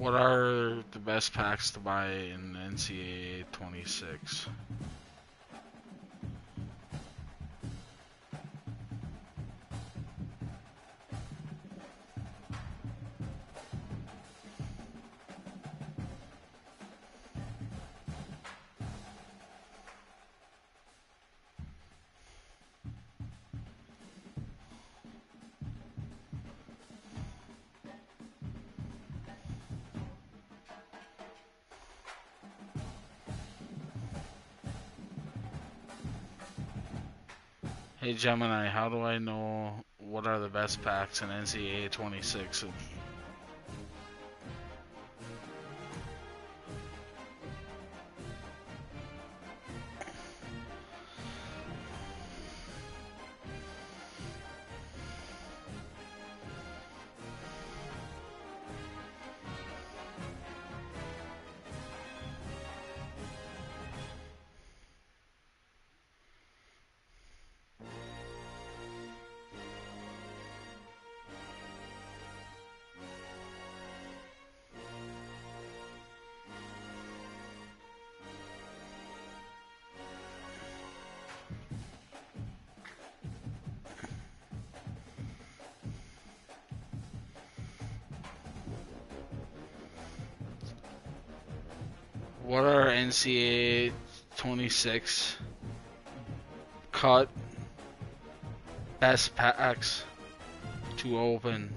What are the best packs to buy in NCAA 26? Hey Gemini, how do I know what are the best packs in NCAA 26? What are NCAA 26 cut best packs to open?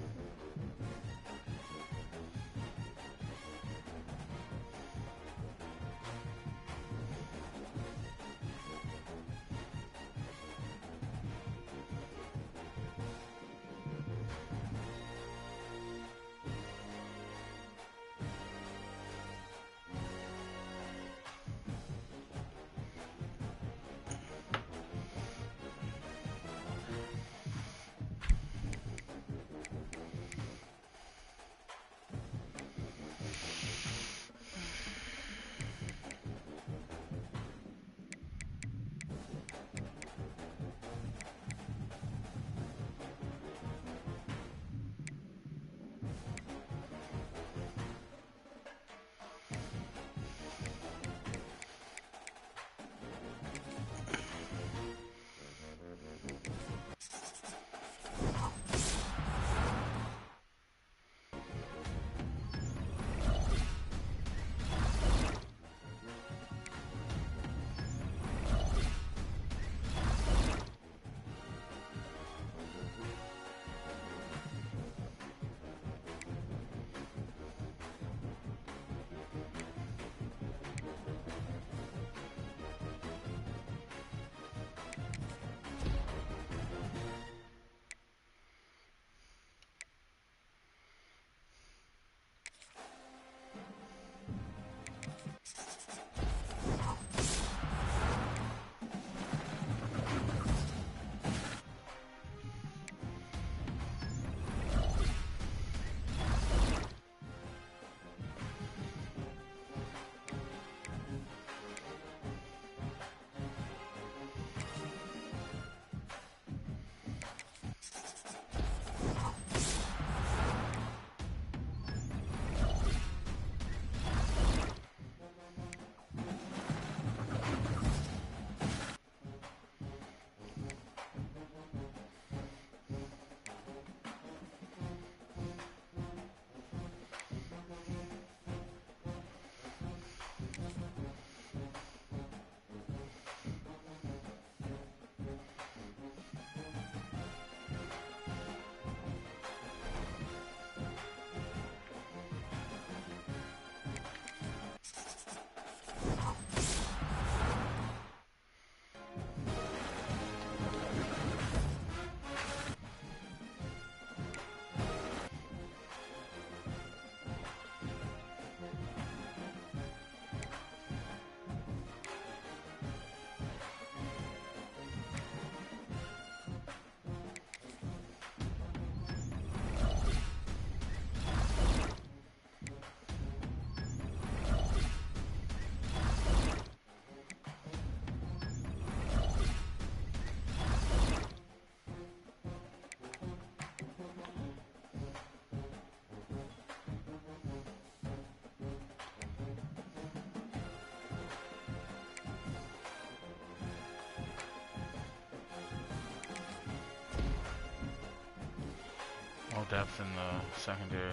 depth in the secondary.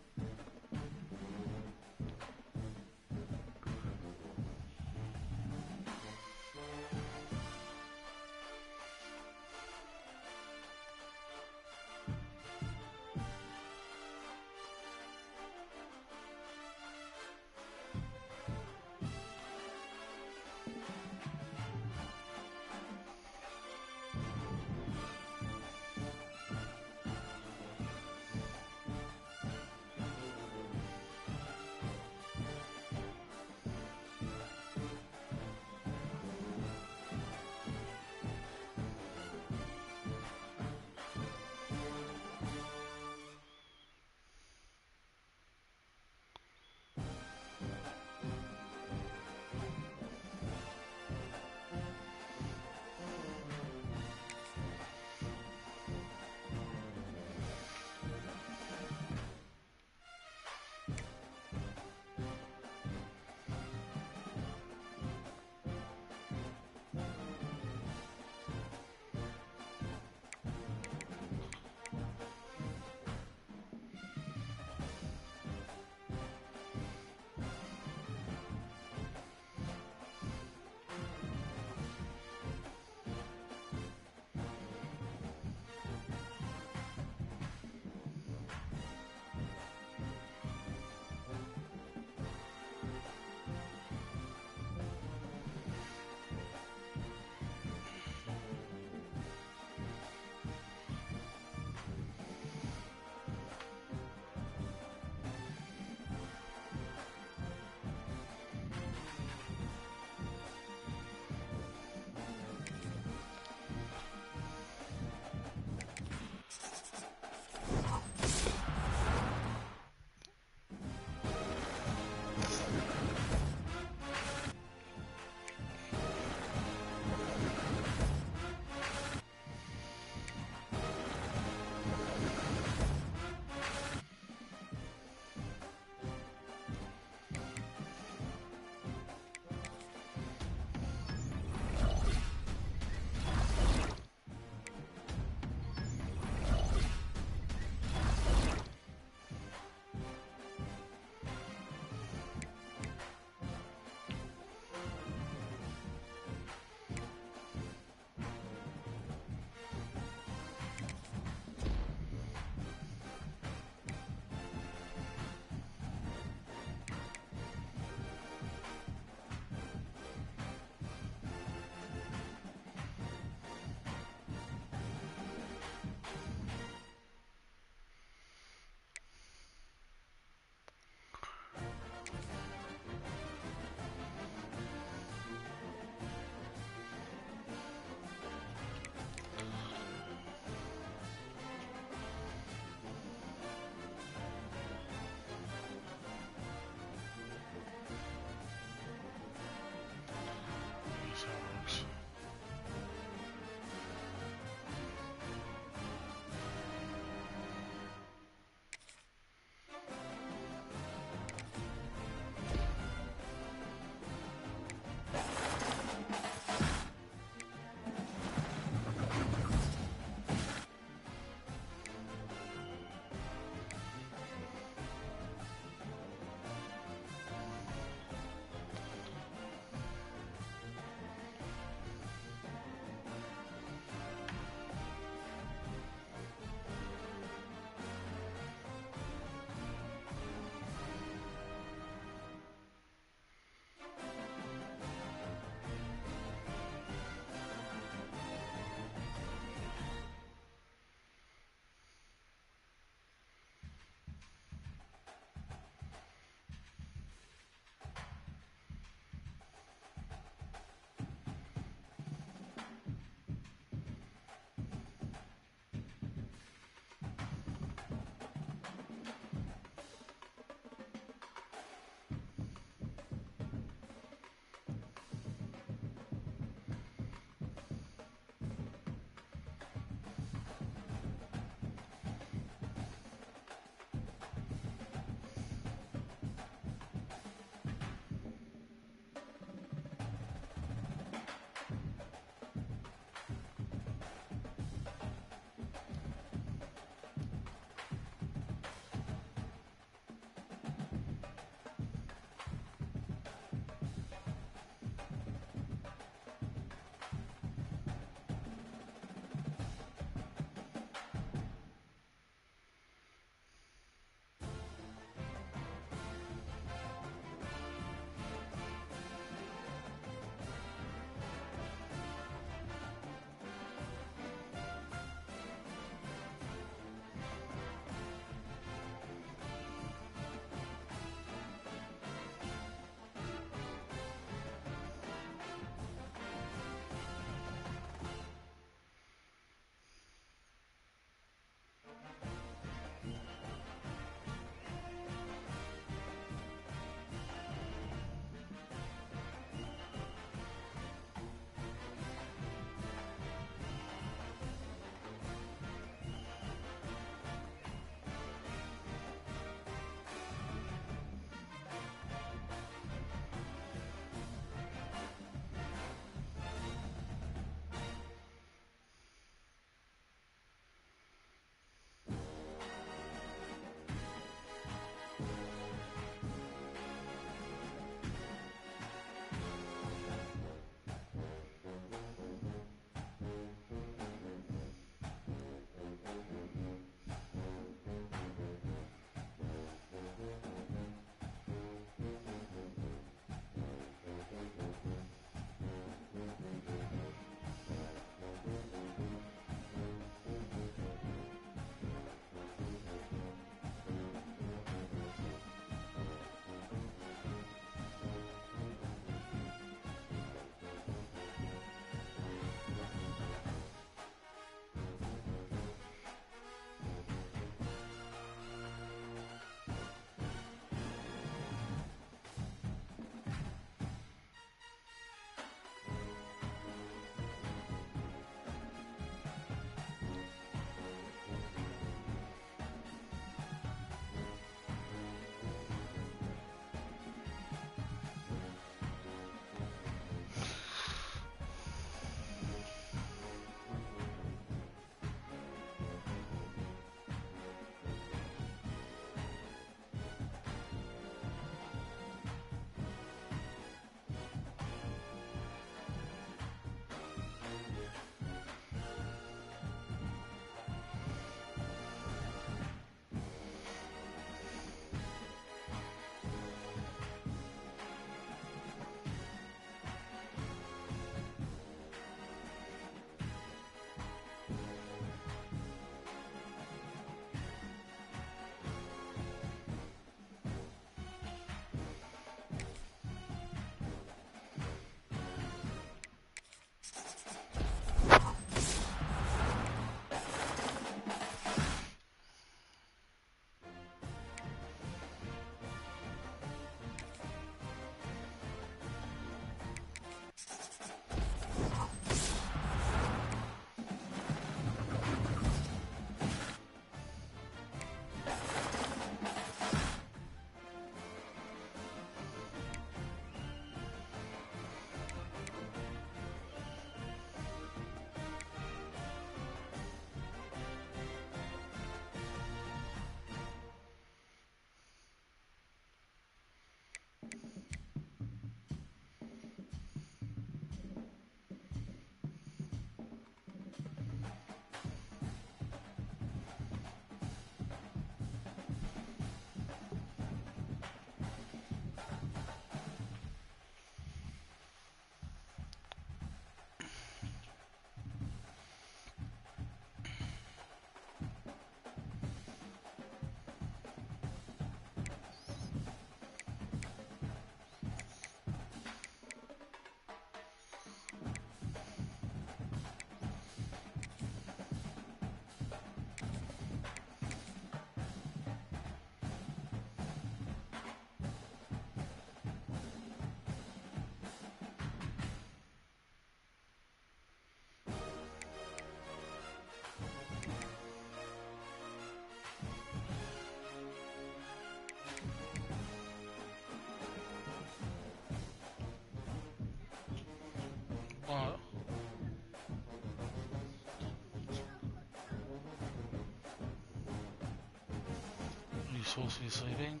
you supposed to be sleeping?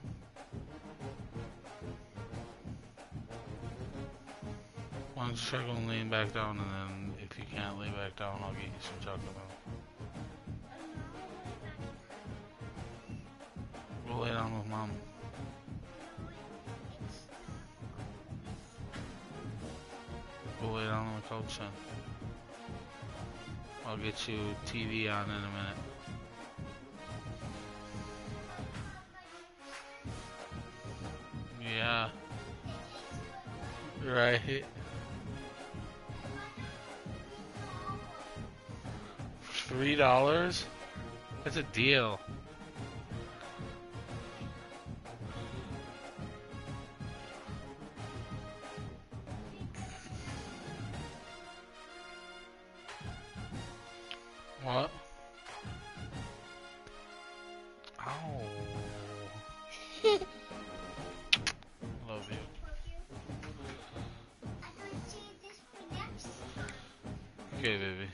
Why don't you try going lean back down, and then if you can't lay back down, I'll get you some chocolate milk. Go lay down with Mom. Go lay down on the couch then. I'll get you TV on in a minute. Yeah. Right. $3? That's a deal. What? Ow. Love you. Okay, baby.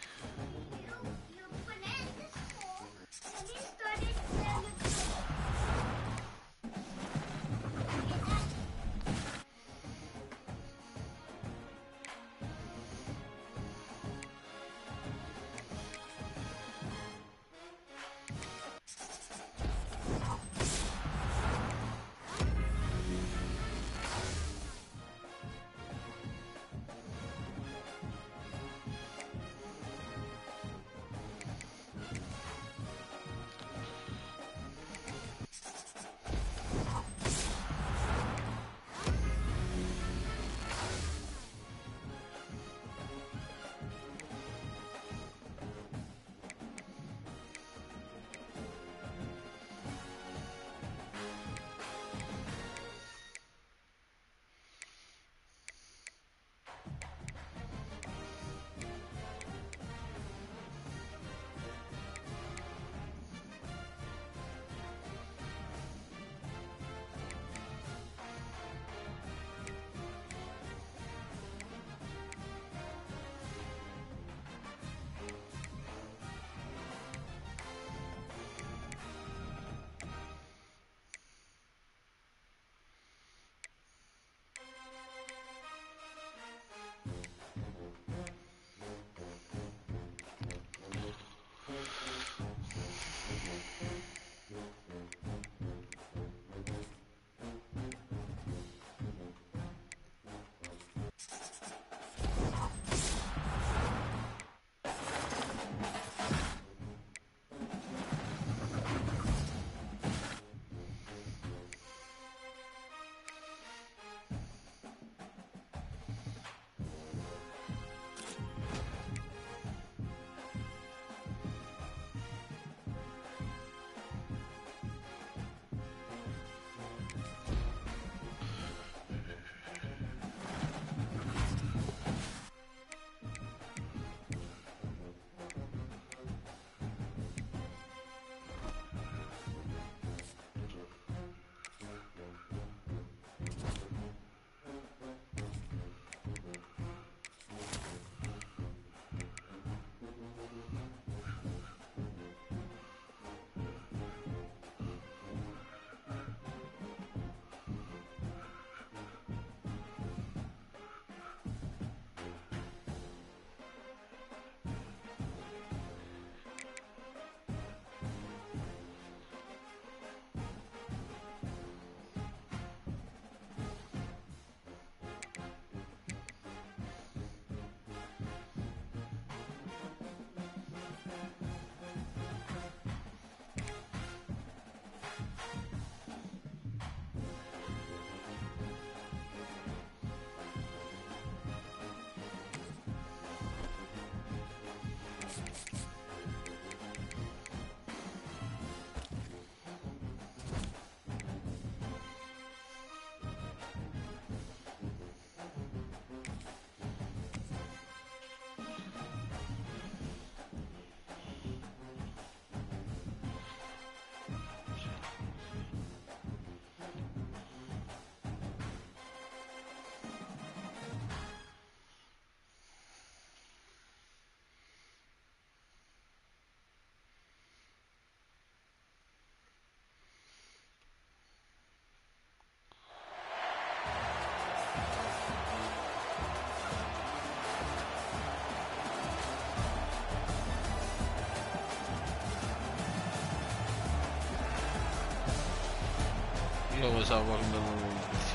Yo, what's up? Welcome to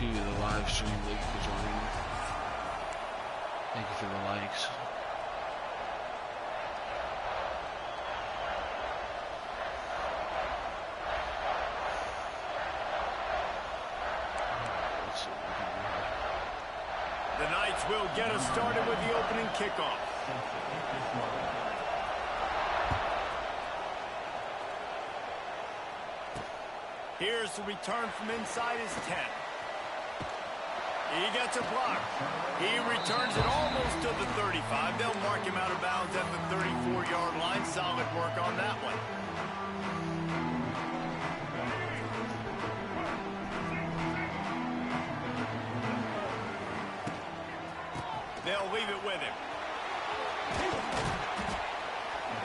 the live stream. Thank you for joining. Thank you for the likes. The Knights will get us started with the opening kickoff. Here's the return from inside his 10. He gets a block. He returns it almost to the 35. They'll mark him out of bounds at the 34-yard line. Solid work on that one. They'll leave it with him.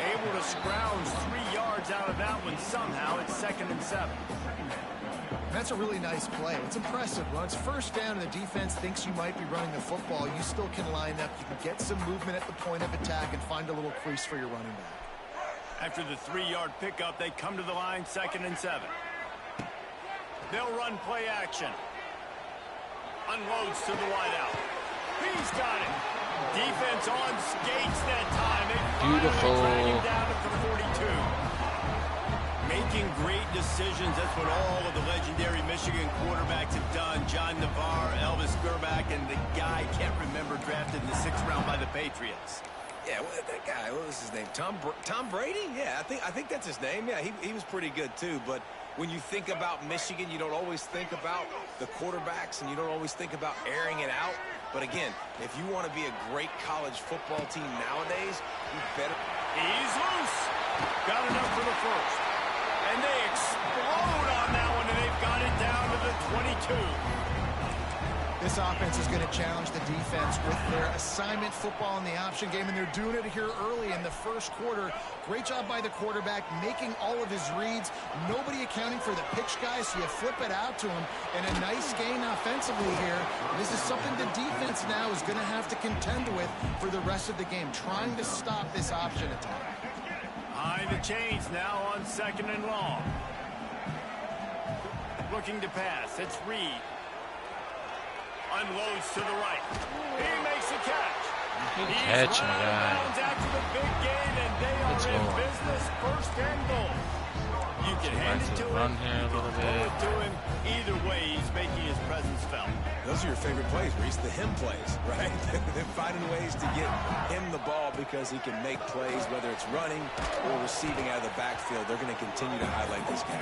Able to scrounge 3 yards out of that one somehow. It's 2nd and 7. That's a really nice play. It's impressive. When it's first down and the defense thinks you might be running the football, you still can line up. You can get some movement at the point of attack and find a little crease for your running back. After the 3-yard pickup, they come to the line, 2nd and 7. They'll run play action. Unloads to the wideout. He's got it. Defense on skates that time. They finally drag him down at the 42. Making great decisions. That's what all of the legendary Michigan quarterbacks have done. John Navarre, Elvis Grbac, and the guy, can't remember, drafted in the 6th round by the Patriots. Yeah, well, that guy, what was his name? Tom Brady? Yeah, I think that's his name. Yeah, he was pretty good too. But when you think about Michigan, you don't always think about the quarterbacks, and you don't always think about airing it out. But again, if you want to be a great college football team nowadays, you better. He's loose. Got enough for the first. And they explode on that one, and they've got it down to the 22. This offense is going to challenge the defense with their assignment football in the option game, and they're doing it here early in the first quarter. Great job by the quarterback, making all of his reads. Nobody accounting for the pitch guys, so you flip it out to him, and a nice gain offensively here. This is something the defense now is going to have to contend with for the rest of the game, trying to stop this option attack. Behind the chains now on 2nd and long. Looking to pass. It's Reed. Unloads to the right. He makes a catch. Good He's catch, my running guy. out after the big gain, and they are Let's in go. business. 1st and goal. You can hand it to him. Run here a You little can throw bit. it to him. Either way, he's making his presence felt. Those are your favorite plays, Reese, the him plays, right? They're finding ways to get him the ball because he can make plays, whether it's running or receiving out of the backfield. They're going to continue to highlight this guy.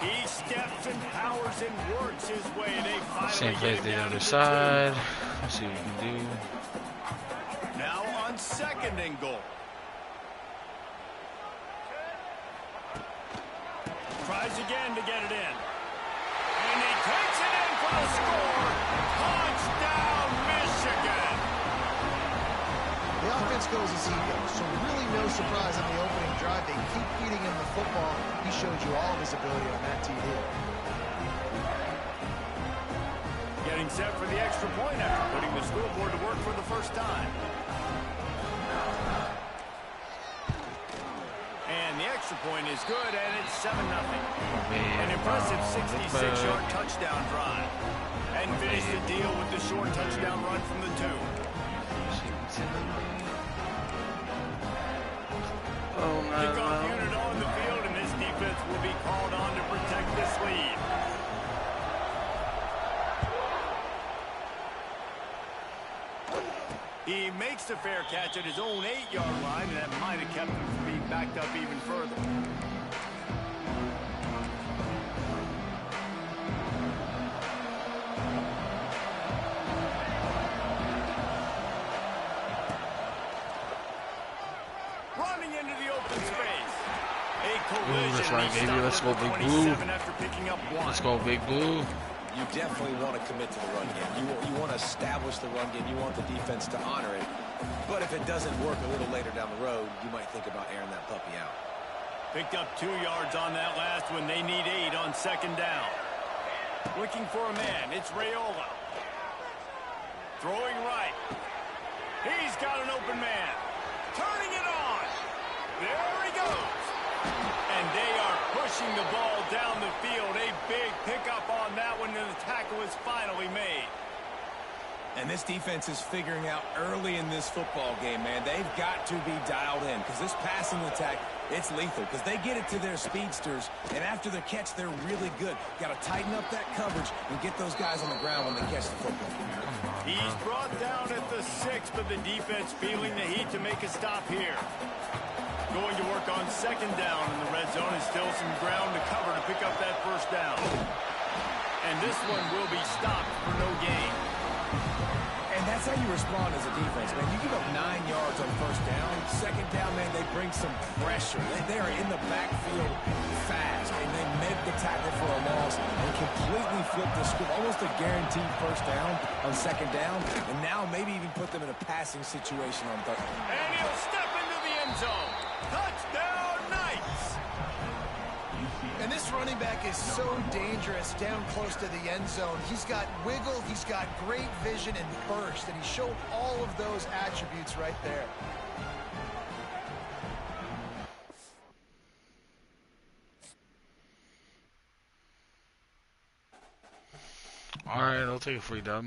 He steps and powers and works his way. They Same finally play get to him the down other to the side. Let's see what we can do. 2. Now on 2nd and goal. Tries again to get it in. And he takes it in for the score. Touchdown, Michigan. The offense goes as he goes, so really no surprise on the opening drive. They keep feeding him the football. He showed you all of his ability on that TD. Getting set for the extra point after putting the scoreboard to work for the first time. And the extra point is good, and it's 7-0. An impressive 66-yard touchdown drive. And finish the deal with the short touchdown run from the 2. Kickoff unit on the field, and this defense will be called on to protect this lead. He makes the fair catch at his own 8-yard line, and that might have kept him from being backed up even further. Running into the open space. A collision. that's right, He baby. Let's stopped go, at Big the Blue. 27 after picking up 1. Let's go, Big Blue. You definitely want to commit to the run game. You want to establish the run game. You want the defense to honor it. But if it doesn't work a little later down the road, you might think about airing that puppy out. Picked up 2 yards on that last one. They need 8 on 2nd down. Looking for a man. It's Raiola. Throwing right. He's got an open man. Turning it on. There he goes. And they are pushing the ball down the field. A big pick up on that when the tackle was finally made. And this defense is figuring out early in this football game, man. They've got to be dialed in because this passing attack, it's lethal because they get it to their speedsters, and after the catch, they're really good. Got to tighten up that coverage and get those guys on the ground when they catch the football. He's brought down at the 6, but the defense feeling the heat to make a stop here. Going to work on second down in the red zone, and still some ground to cover to pick up that first down. And this one will be stopped for no gain. And that's how you respond as a defense, man. You give up 9 yards on first down. Second down, man, they bring some pressure. They are in the backfield fast, and they make the tackle for a loss and completely flip the script. Almost a guaranteed first down on second down, and now maybe even put them in a passing situation on third. And he'll step into the end zone. Touchdown, Knights! And this running back is so dangerous down close to the end zone. He's got wiggle, he's got great vision and burst, and he showed all of those attributes right there. All right, I'll take a free dub.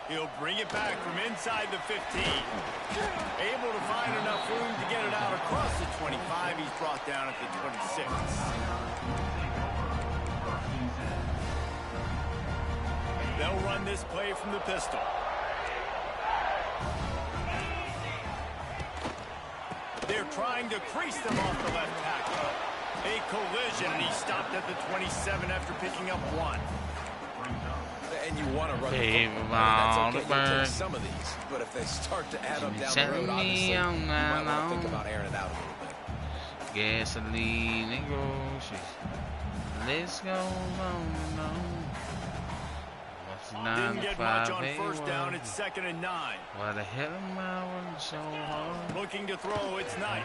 He'll bring it back from inside the 15. Able to find enough room to get it out across the 25. He's brought down at the 26. They'll run this play from the pistol. They're trying to crease them off the left tackle. A collision, and he stopped at the 27 after picking up 1. And you want to run the Hey, football. I mean, that's okay. Bird. You'll take some of these, but if they start to add up down the road, obviously, you might want to think about airing it out a little bit. Gasoline and groceries. Let's go on. Didn't get much on first down. It's 2nd and 9. Why the hell am I running so hard? Looking to throw. It's Knight.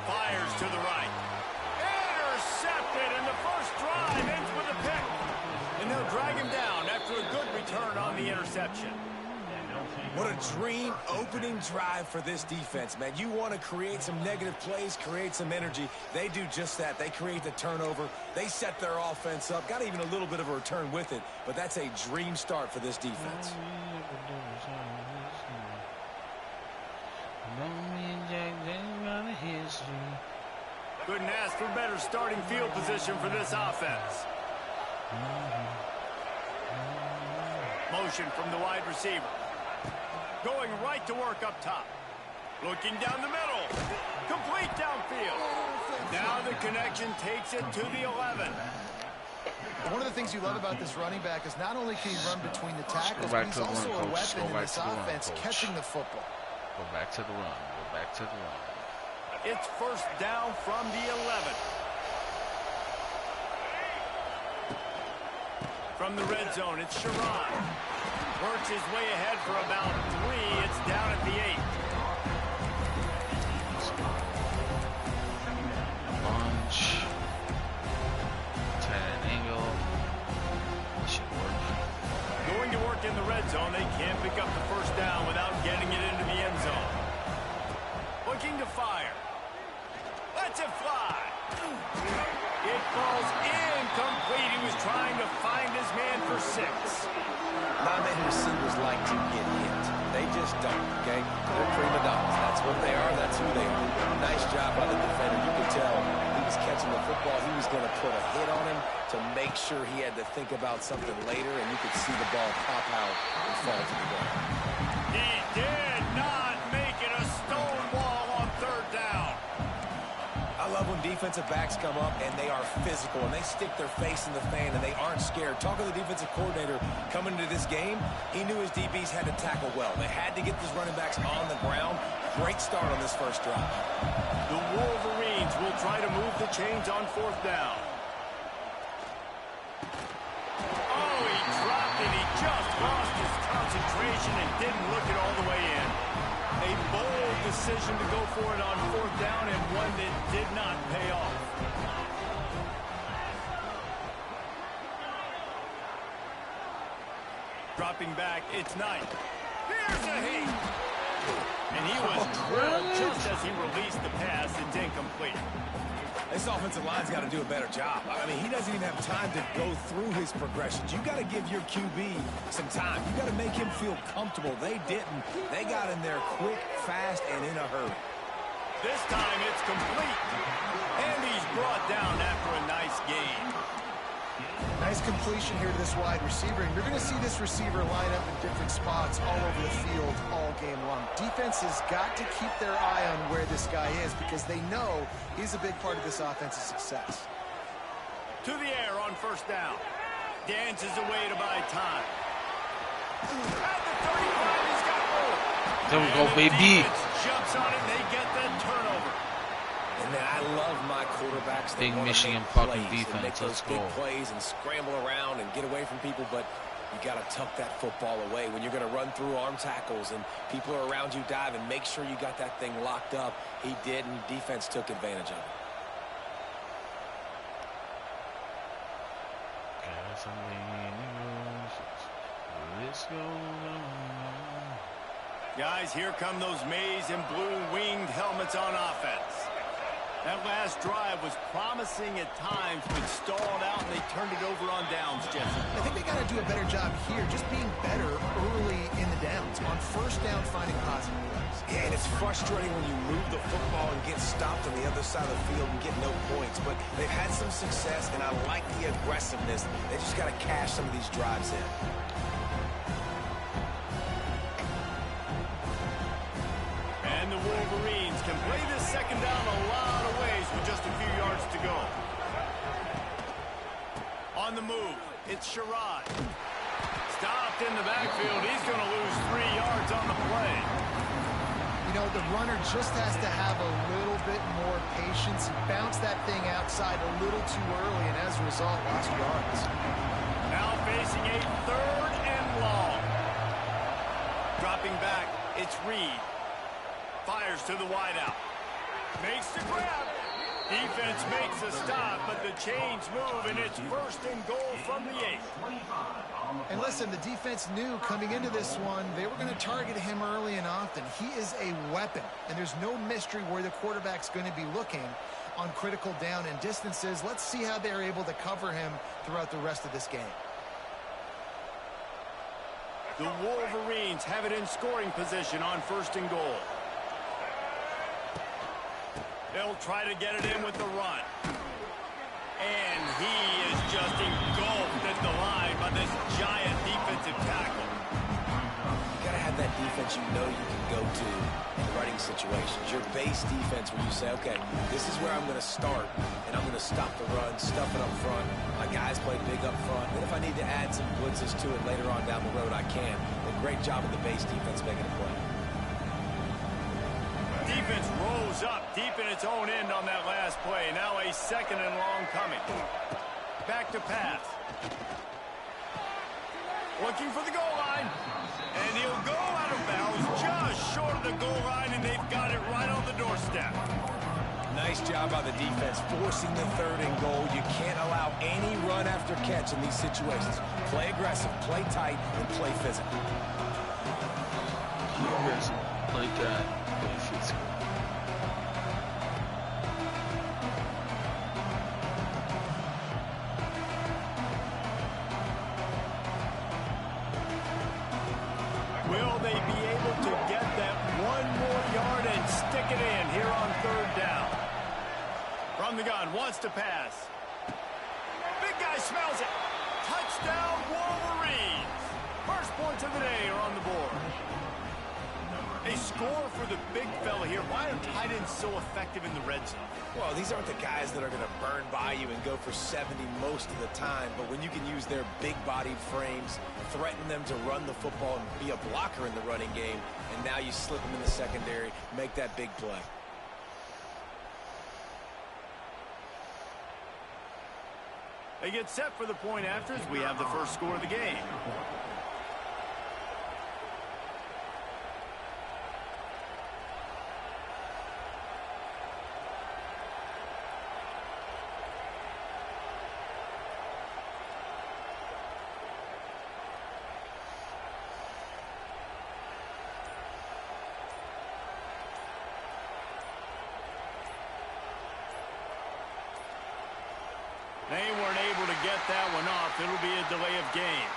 Fires to the right. Intercepted, and the first drive ends with a pick. And they'll drag him down after a good return on the interception. What a dream opening drive for this defense, man. You want to create some negative plays, create some energy. They do just that. They create the turnover. They set their offense up. Got even a little bit of a return with it, but that's a dream start for this defense. Couldn't ask for better starting field position for this offense. Motion from the wide receiver. Going right to work up top. Looking down the middle. Complete downfield. Now the connection takes it to the 11. One of the things you love about this running back is not only can he run between the tackles, but he's also a weapon in this offense, catching the football. Go back to the run. Go back to the run. It's first down from the 11. From the red zone, it's Sharon. Works his way ahead for about 3. It's down at the 8. Bunch. Tight angle. This should work. Going to work in the red zone. They can't pick up the first down without getting it into the end zone. Looking to fire. Lets it fly. It falls incomplete. He was trying to find his man for 6. Not many receivers like to get hit. They just don't, okay? They're prima donnas. That's what they are. That's who they are. Nice job by the defender. You could tell he was catching the football. He was going to put a hit on him to make sure he had to think about something later, and you could see the ball pop out and fall to the ground. He did not make it a stone wall on 3rd down. I love when defensive backs come up and they are physical and they stick their face in the fan and they aren't scared. Talking to the defensive coordinator coming into this game, he knew his DBs had to tackle well. They had to get these running backs on the ground. Great start on this first drive. The Wolverines will try to move the chains on 4th down. Oh, he dropped it. He just lost his concentration and didn't look it all the way in. A bold decision to go for it on 4th down and one that did not pay off. Dropping back, it's Knight. Here's a heat. And he was drilled just as he released the pass. It's incomplete. This offensive line's got to do a better job. I mean, he doesn't even have time to go through his progressions. You got to give your QB some time. You got to make him feel comfortable. They didn't. They got in there quick, fast, and in a hurry. This time it's complete. And he's brought down after a nice gain. Nice completion here to this wide receiver, and you're going to see this receiver line up in different spots all over the field all game long. Defense has got to keep their eye on where this guy is because they know he's a big part of this offense's success. To the air on 1st down. Dances away to buy time. At the 35, he's got room. There we go, baby. Jumps on it, and they get the turnover. And man, I love my quarterbacks. They Big wanna Michigan make fucking plays and defense. make those Let's big go. plays and scramble around and get away from people, but you got to tuck that football away when you're going to run through arm tackles and people are around you dive and make sure you got that thing locked up. He did, and defense took advantage of it. Let's go. Guys, here come those maize and blue winged helmets on offense. That last drive was promising at times, but stalled out, and they turned it over on downs, Jesse. I think they got to do a better job here, just being better early in the downs. On 1st down, finding positive plays. Yeah, and it's frustrating when you move the football and get stopped on the other side of the field and get no points. But they've had some success, and I like the aggressiveness. They just got to cash some of these drives in. And the Wolverines can play this second down a lot of ways with just a few yards to go. On the move, it's Sherrod. Stopped in the backfield. He's going to lose 3 yards on the play. You know, the runner just has to have a little bit more patience. He bounced that thing outside a little too early, and as a result, lost yards. Now facing a 3rd and long. Dropping back, it's Reed. Fires to the wideout. Makes the grab. Defense makes a stop, but the chains move, and it's 1st and goal from the 8. And listen, the defense knew coming into this one, they were going to target him early and often. He is a weapon, and there's no mystery where the quarterback's going to be looking on critical down and distances. Let's see how they're able to cover him throughout the rest of this game. The Wolverines have it in scoring position on 1st and goal. They'll try to get it in with the run. And he is just engulfed at the line by this giant defensive tackle. You got to have that defense you know you can go to in running situations. Your base defense where you say, okay, this is where I'm going to start, and I'm going to stop the run, stuff it up front. My guys play big up front. And if I need to add some blitzes to it later on down the road, I can. But great job of the base defense making a play. Defense rolls up deep in its own end on that last play. Now a 2nd and long coming. Back to pass. Looking for the goal line. And he'll go out of bounds just short of the goal line, and they've got it right on the doorstep. Nice job by the defense forcing the 3rd and goal. You can't allow any run after catch in these situations. Play aggressive, play tight, and play physical. Play tight. Will they be able to get that 1 more yard and stick it in here on 3rd down? From the gun, wants to pass. Big guy smells it. Touchdown, Wolverines. 1st points of the day are on the board. A score for the big fella here. Why are tight ends so effective in the red zone? Well, these aren't the guys that are going to burn by you and go for 70 most of the time, but when you can use their big-bodied frames, threaten them to run the football and be a blocker in the running game, and now you slip them in the secondary, make that big play. They get set for the point after as we have the 1st score of the game. They weren't able to get that one off. It'll be a delay of game.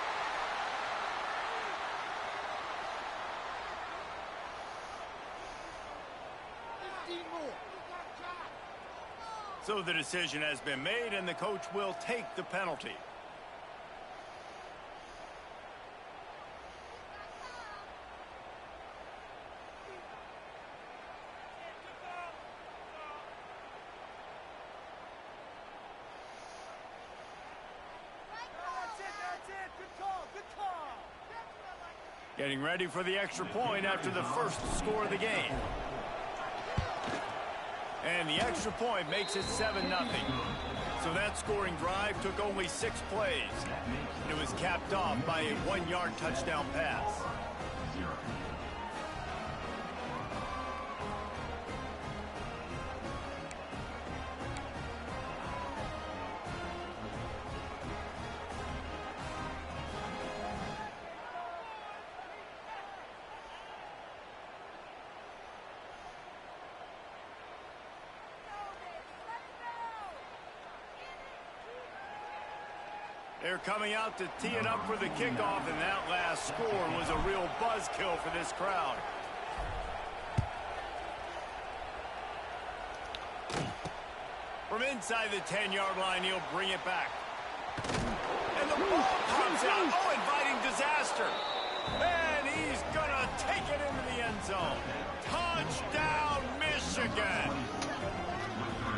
So the decision has been made, and the coach will take the penalty. Getting ready for the extra point after the 1st score of the game. And the extra point makes it 7-0. So that scoring drive took only 6 plays. And it was capped off by a 1-yard touchdown pass. They're coming out to tee it up for the kickoff, and that last score was a real buzzkill for this crowd. From inside the 10-yard line, he'll bring it back. And the ball comes out. Oh, inviting disaster. And he's going to take it into the end zone. Touchdown, Michigan.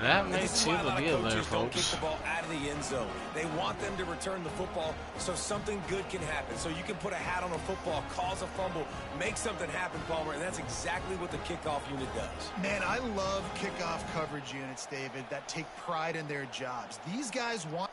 That might seal the deal there, don't kick folks. the ball out of the end zone. They want them to return the football so something good can happen. So you can put a hat on a football, cause a fumble, make something happen, Palmer, and that's exactly what the kickoff unit does. Man, I love kickoff coverage units, David, that take pride in their jobs. These guys want...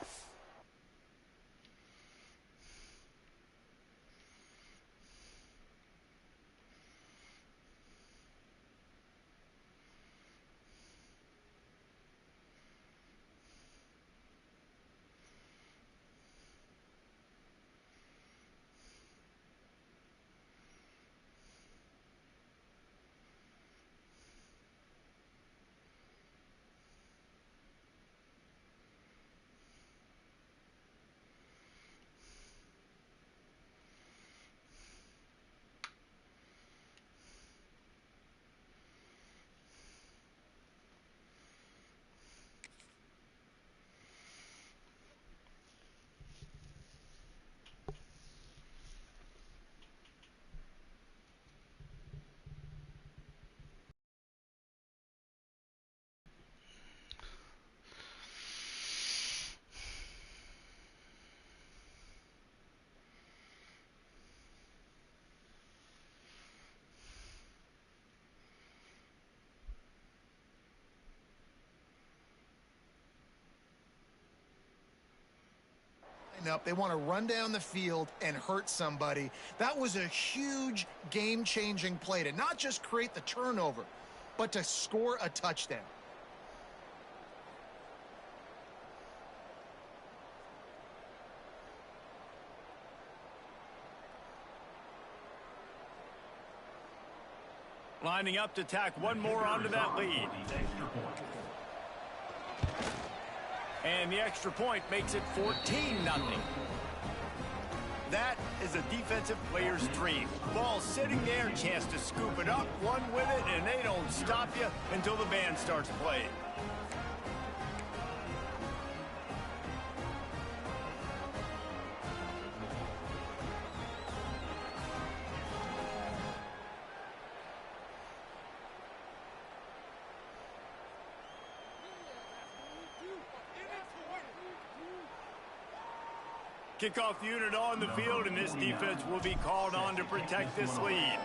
up. They want to run down the field and hurt somebody. That was a huge game-changing play to not just create the turnover, but to score a touchdown. Lining up to tack one more onto that lead. And the extra point makes it 14-0. That is a defensive player's dream. Ball sitting there, chance to scoop it up, run with it, and they don't stop you until the band starts playing. Kickoff unit on the field, and this defense will be called on to protect this lead.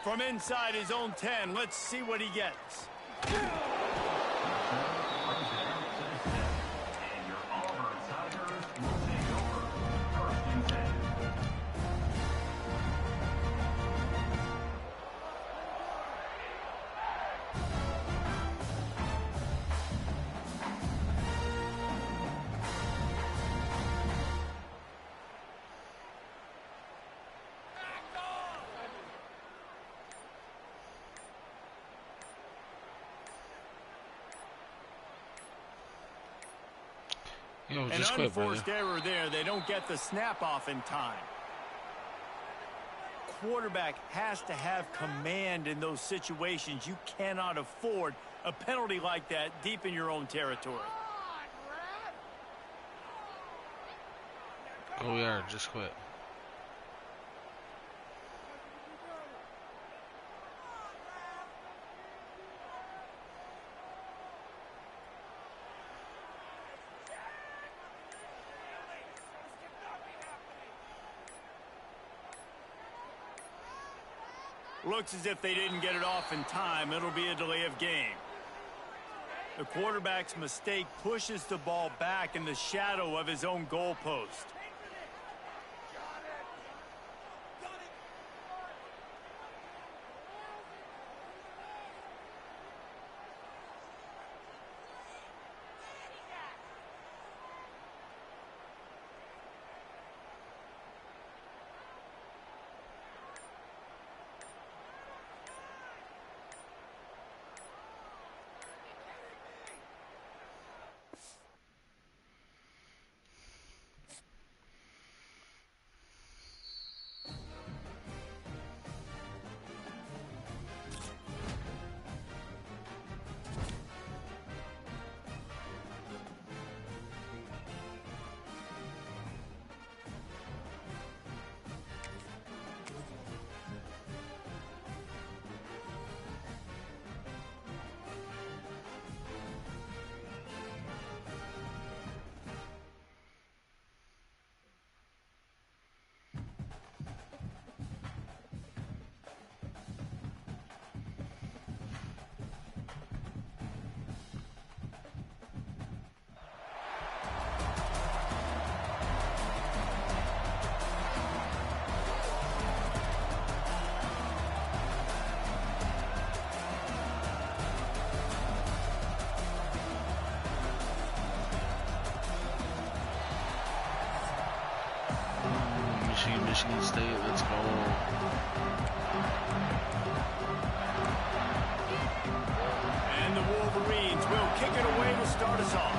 From inside his own 10, let's see what he gets. Yo, An just quit, unforced brother. error there. They don't get the snap off in time. Quarterback has to have command in those situations. You cannot afford a penalty like that deep in your own territory. Go yard, just quit. Looks as if they didn't get it off in time. It'll be a delay of game. The quarterback's mistake pushes the ball back in the shadow of his own goalpost. Michigan State. Let's go. And the Wolverines will kick it away to start us off.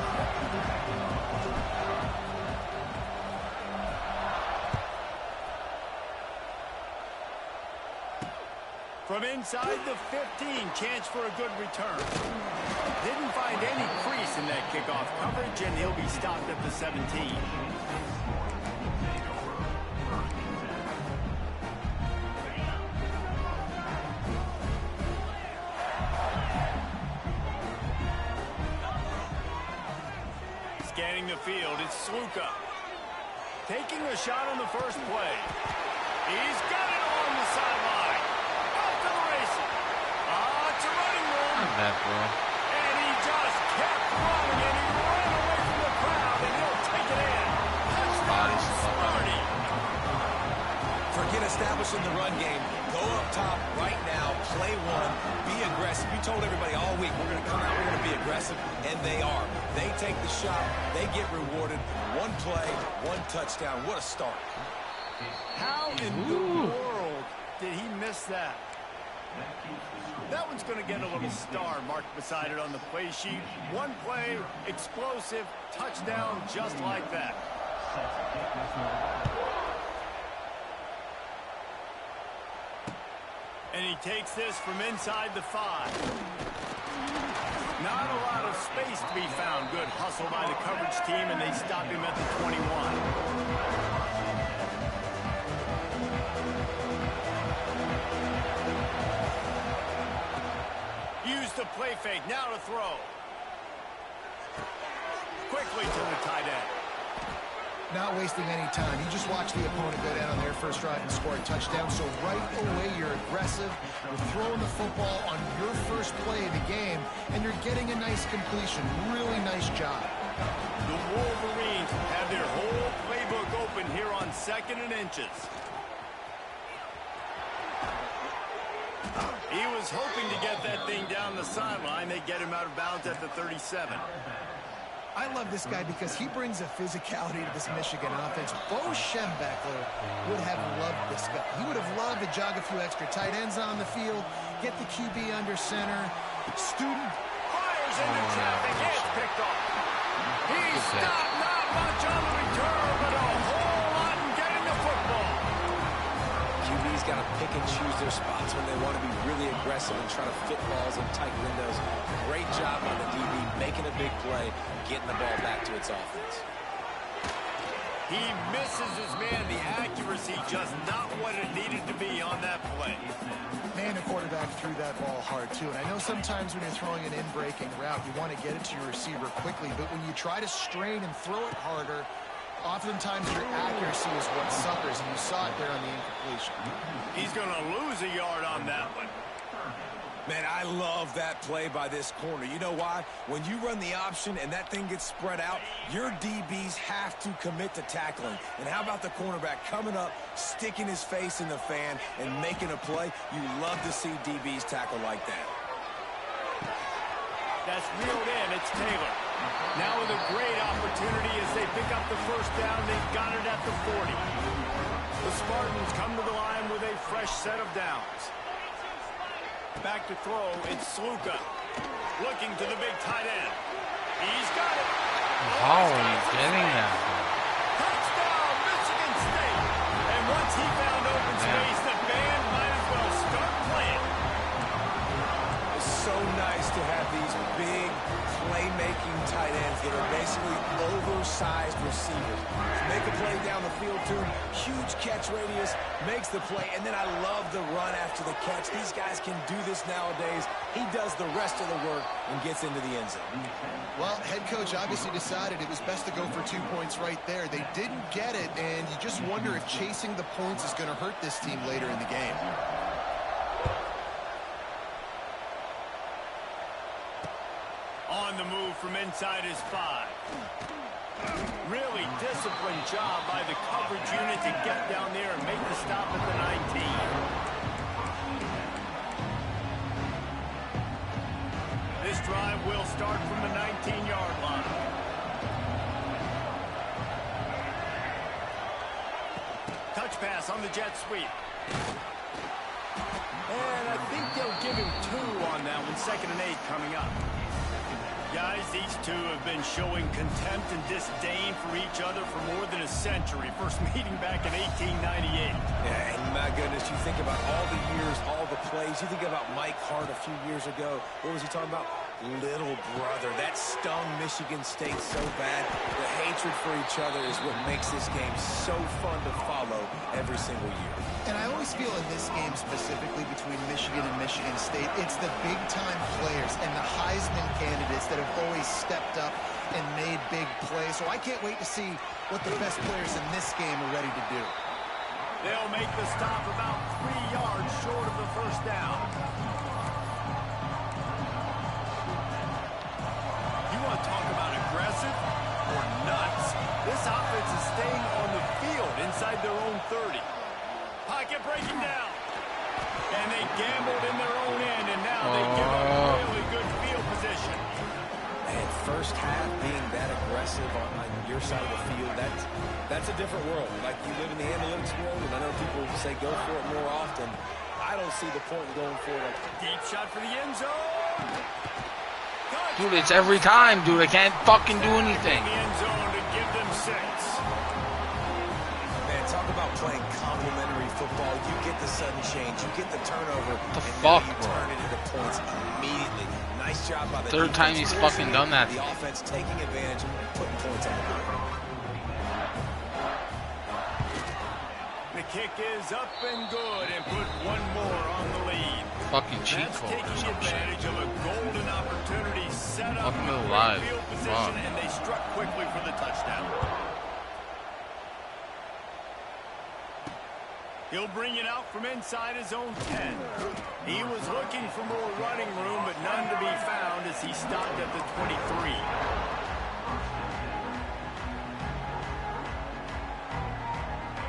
From inside the 15, chance for a good return. Didn't find any crease in that kickoff coverage, and he'll be stopped at the 17. Scanning the field, it's Sluka. Taking a shot on the first play. He's got it along the sideline. Off to the races. It's a running room. Not bad, bro. And he just kept running, and he ran away from the crowd, and he'll take it in. Touchdown, Sparty. Forget establishing the run game. Go up top right now, play one, be aggressive. You told everybody all week, we're going to come out, we're going to be aggressive, and they are. They take the shot, they get rewarded. One play, one touchdown. What a start. How in the world did he miss that? That one's going to get a little star marked beside it on the play sheet. One play, explosive, touchdown, just like that. And he takes this from inside the 5. Not a lot of space to be found. Good hustle by the coverage team, and they stop him at the 21. Use the play fake. Now to throw. Quickly to the tight end. Not wasting any time. You just watch the opponent go down on their first drive and score a touchdown. So right away, you're aggressive. You're throwing the football on your first play of the game, and you're getting a nice completion. Really nice job. The Wolverines have their whole playbook open here on 2nd and inches. He was hoping to get that thing down the sideline. They get him out of bounds at the 37. I love this guy because he brings a physicality to this Michigan offense. Bo Schembechler would have loved this guy. He would have loved to jog a few extra tight ends on the field, get the QB under center. Student fires into traffic. It's picked off. He's stopped. Not much on the return, but a whole lot in getting the football. QB's got to pick and choose their spots when they want to be really aggressive and try to fit balls in tight windows. Great job by the DB, making a big play, getting the ball back to its offense. He misses his man. The accuracy just not what it needed to be on that play. Man, the quarterback threw that ball hard, too. And I know sometimes when you're throwing an in-breaking route, you want to get it to your receiver quickly. But when you try to strain and throw it harder, oftentimes your accuracy is what suffers, and you saw it there on the incompletion. He's going to lose a yard on that one. Man, I love that play by this corner. You know why? When you run the option and that thing gets spread out, your DBs have to commit to tackling. And how about the cornerback coming up, sticking his face in the fan, and making a play? You love to see DBs tackle like that. That's reeled in. It's Taylor. Now with a great opportunity as they pick up the first down. They've got it at the 40. The Spartans come to the line with a fresh set of downs. Back to throw, it's Sluka. Looking to the big tight end. He's got it. How are you getting that? Touchdown, Michigan State. And once he found open space, the band might as well start playing. It's so nice to have these big playmaking tight ends that are basically oversized receivers. Make a play down the field to him, huge catch radius, makes the play, and then I love the run after the catch. These guys can do this nowadays. He does the rest of the work and gets into the end zone. Well, head coach obviously decided it was best to go for 2 points right there. They didn't get it, and you just wonder if chasing the points is going to hurt this team later in the game. On the move from inside his 5. Really disciplined job by the coverage unit to get down there and make the stop at the 19. This drive will start from the 19-yard line. Touch pass on the jet sweep. And I think they'll give him 2 on that one. 2nd and 8 coming up. Guys, these two have been showing contempt and disdain for each other for more than a century. First meeting back in 1898. Yeah, and my goodness, you think about all the years, all the plays. You think about Mike Hart a few years ago. What was he talking about? Little brother. That stung Michigan State so bad. The hatred for each other is what makes this game so fun to follow every single year. And I always feel in this game specifically between Michigan and Michigan State, it's the big-time players and the Heisman candidates that have always stepped up and made big plays. So I can't wait to see what the best players in this game are ready to do. They'll make the stop about 3 yards short of the first down. You want to talk about aggressive or nuts? This offense is staying on the field inside their own 30. Pocket breaking down. And they gambled in their own end, and now they give up really good field position. And first half being that aggressive on your side of the field, that's a different world. Like, you live in the analytics world, and I know people say go for it more often. I don't see the point in going for it. Deep shot for the end zone. Dude, it's every time, dude. I can't fucking do anything. In the end zone to give them 6. Man, talk about playing complementary football. You get the sudden change, you get the turnover, The and fuck, now you bro? turn it into points immediately. Nice job by the Third time defense. he's fucking done that. The offense taking advantage, putting points on the board. The kick is up and good, and put 1 more on the lead. Fucking cheat That's code or taking some shit. advantage of a golden opportunity set up Fucking with alive. great field position, Fuck. and they struck quickly for the touchdown. He'll bring it out from inside his own 10. He was looking for more running room, but none to be found as he stopped at the 23.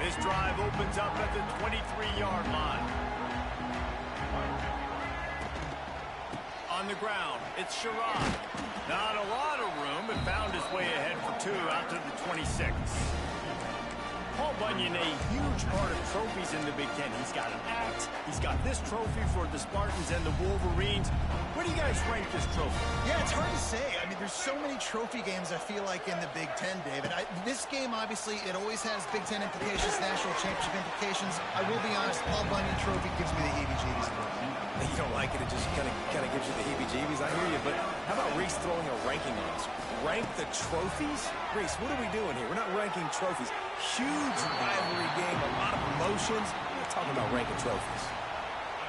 This drive opens up at the 23-yard line. On the ground, it's Sherrod. Not a lot of room, but found his way ahead for 2 out to the 26. Paul Bunyan, a huge part of trophies in the Big Ten. He's got an axe. He's got this trophy for the Spartans and the Wolverines. Where do you guys rank this trophy? Yeah, it's hard to say. I mean, there's so many trophy games, I feel like, in the Big Ten, David. This game, obviously, it always has Big Ten implications, national championship implications. I will be honest, Paul Bunyan trophy gives me the heebie-jeebies. You don't like it, it just kind of gives you the heebie-jeebies. I hear you, but how about Reese throwing a ranking on us? Rank the trophies? Reese, what are we doing here? We're not ranking trophies. Huge rivalry game, a lot of emotions. We're talking about ranking trophies.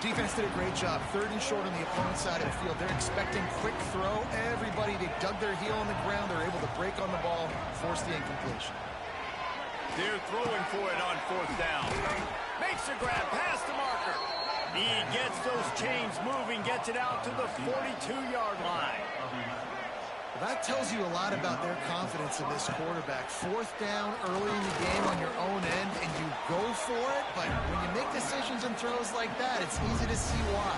Defense did a great job. 3rd and short on the opponent's side of the field. They're expecting quick throw. Everybody, they dug their heel on the ground. They're able to break on the ball, force the incompletion. They're throwing for it on 4th down. Makes a grab past the marker. He gets those chains moving, gets it out to the 42-yard line. Well, that tells you a lot about their confidence in this quarterback. 4th down early in the game on your own end, and you go for it, but when you make decisions and throws like that, it's easy to see why.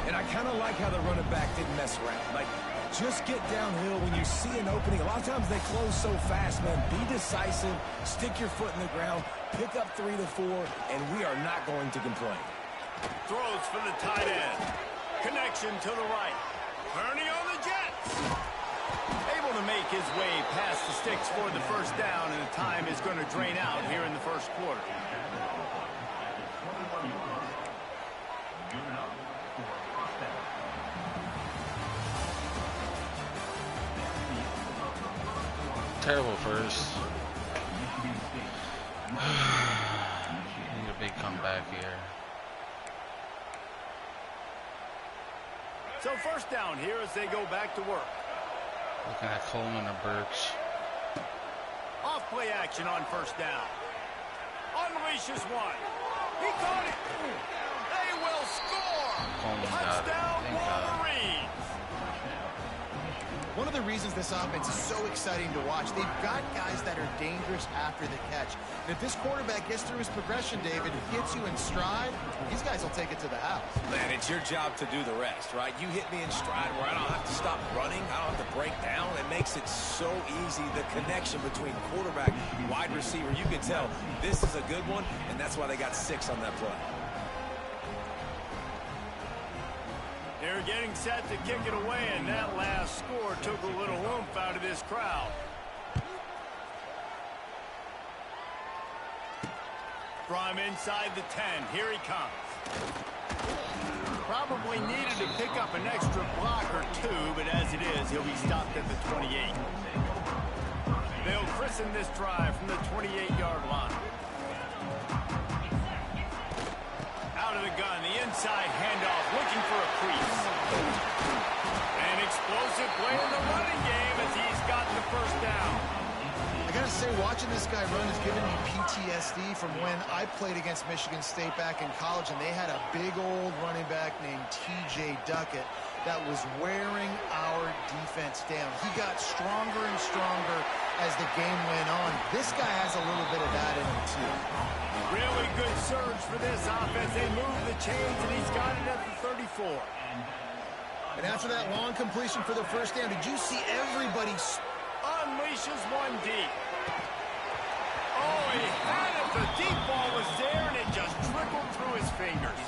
And I kind of like how the running back didn't mess around. Like, just get downhill when you see an opening. A lot of times they close so fast, man. Be decisive, stick your foot in the ground, pick up 3 to 4, and we are not going to complain. Throws for the tight end. Connection to the right. Turning on the Jets. Able to make his way past the sticks for the first down, and the time is going to drain out here in the first quarter. Terrible first. Need a big comeback here. So first down here as they go back to work. Looking at Coleman and Burks. Off play action on first down. Unleashes one. He caught it. They will score. Coleman got it. Touchdown Thank God. Wolverines. One of the reasons this offense is so exciting to watch, they've got guys that are dangerous after the catch. And if this quarterback gets through his progression, David, gets you in stride, these guys will take it to the house. Man, it's your job to do the rest, right? You hit me in stride where I don't have to stop running. I don't have to break down. It makes it so easy. The connection between quarterback, wide receiver, you can tell this is a good one, and that's why they got 6 on that play. They're getting set to kick it away, and that last score took a little oomph out of this crowd. From inside the 10, here he comes. Probably needed to pick up an extra block or 2, but as it is, he'll be stopped at the 28. They'll christen this drive from the 28-yard line. Out of the gun, the inside handoff, looking for a crease. An explosive play in the running game as he's got the first down. I gotta say, watching this guy run has given me PTSD from when I played against Michigan State back in college, and they had a big old running back named T.J. Duckett that was wearing our defense down. He got stronger and stronger as the game went on. This guy has a little bit of that in him, too. Really good surge for this offense. They move the chains, and he's got it at the 34. And after that long completion for the first down, did you see everybody unleashes one deep? Oh, he had it. The deep ball was there, and it just trickled through his fingers.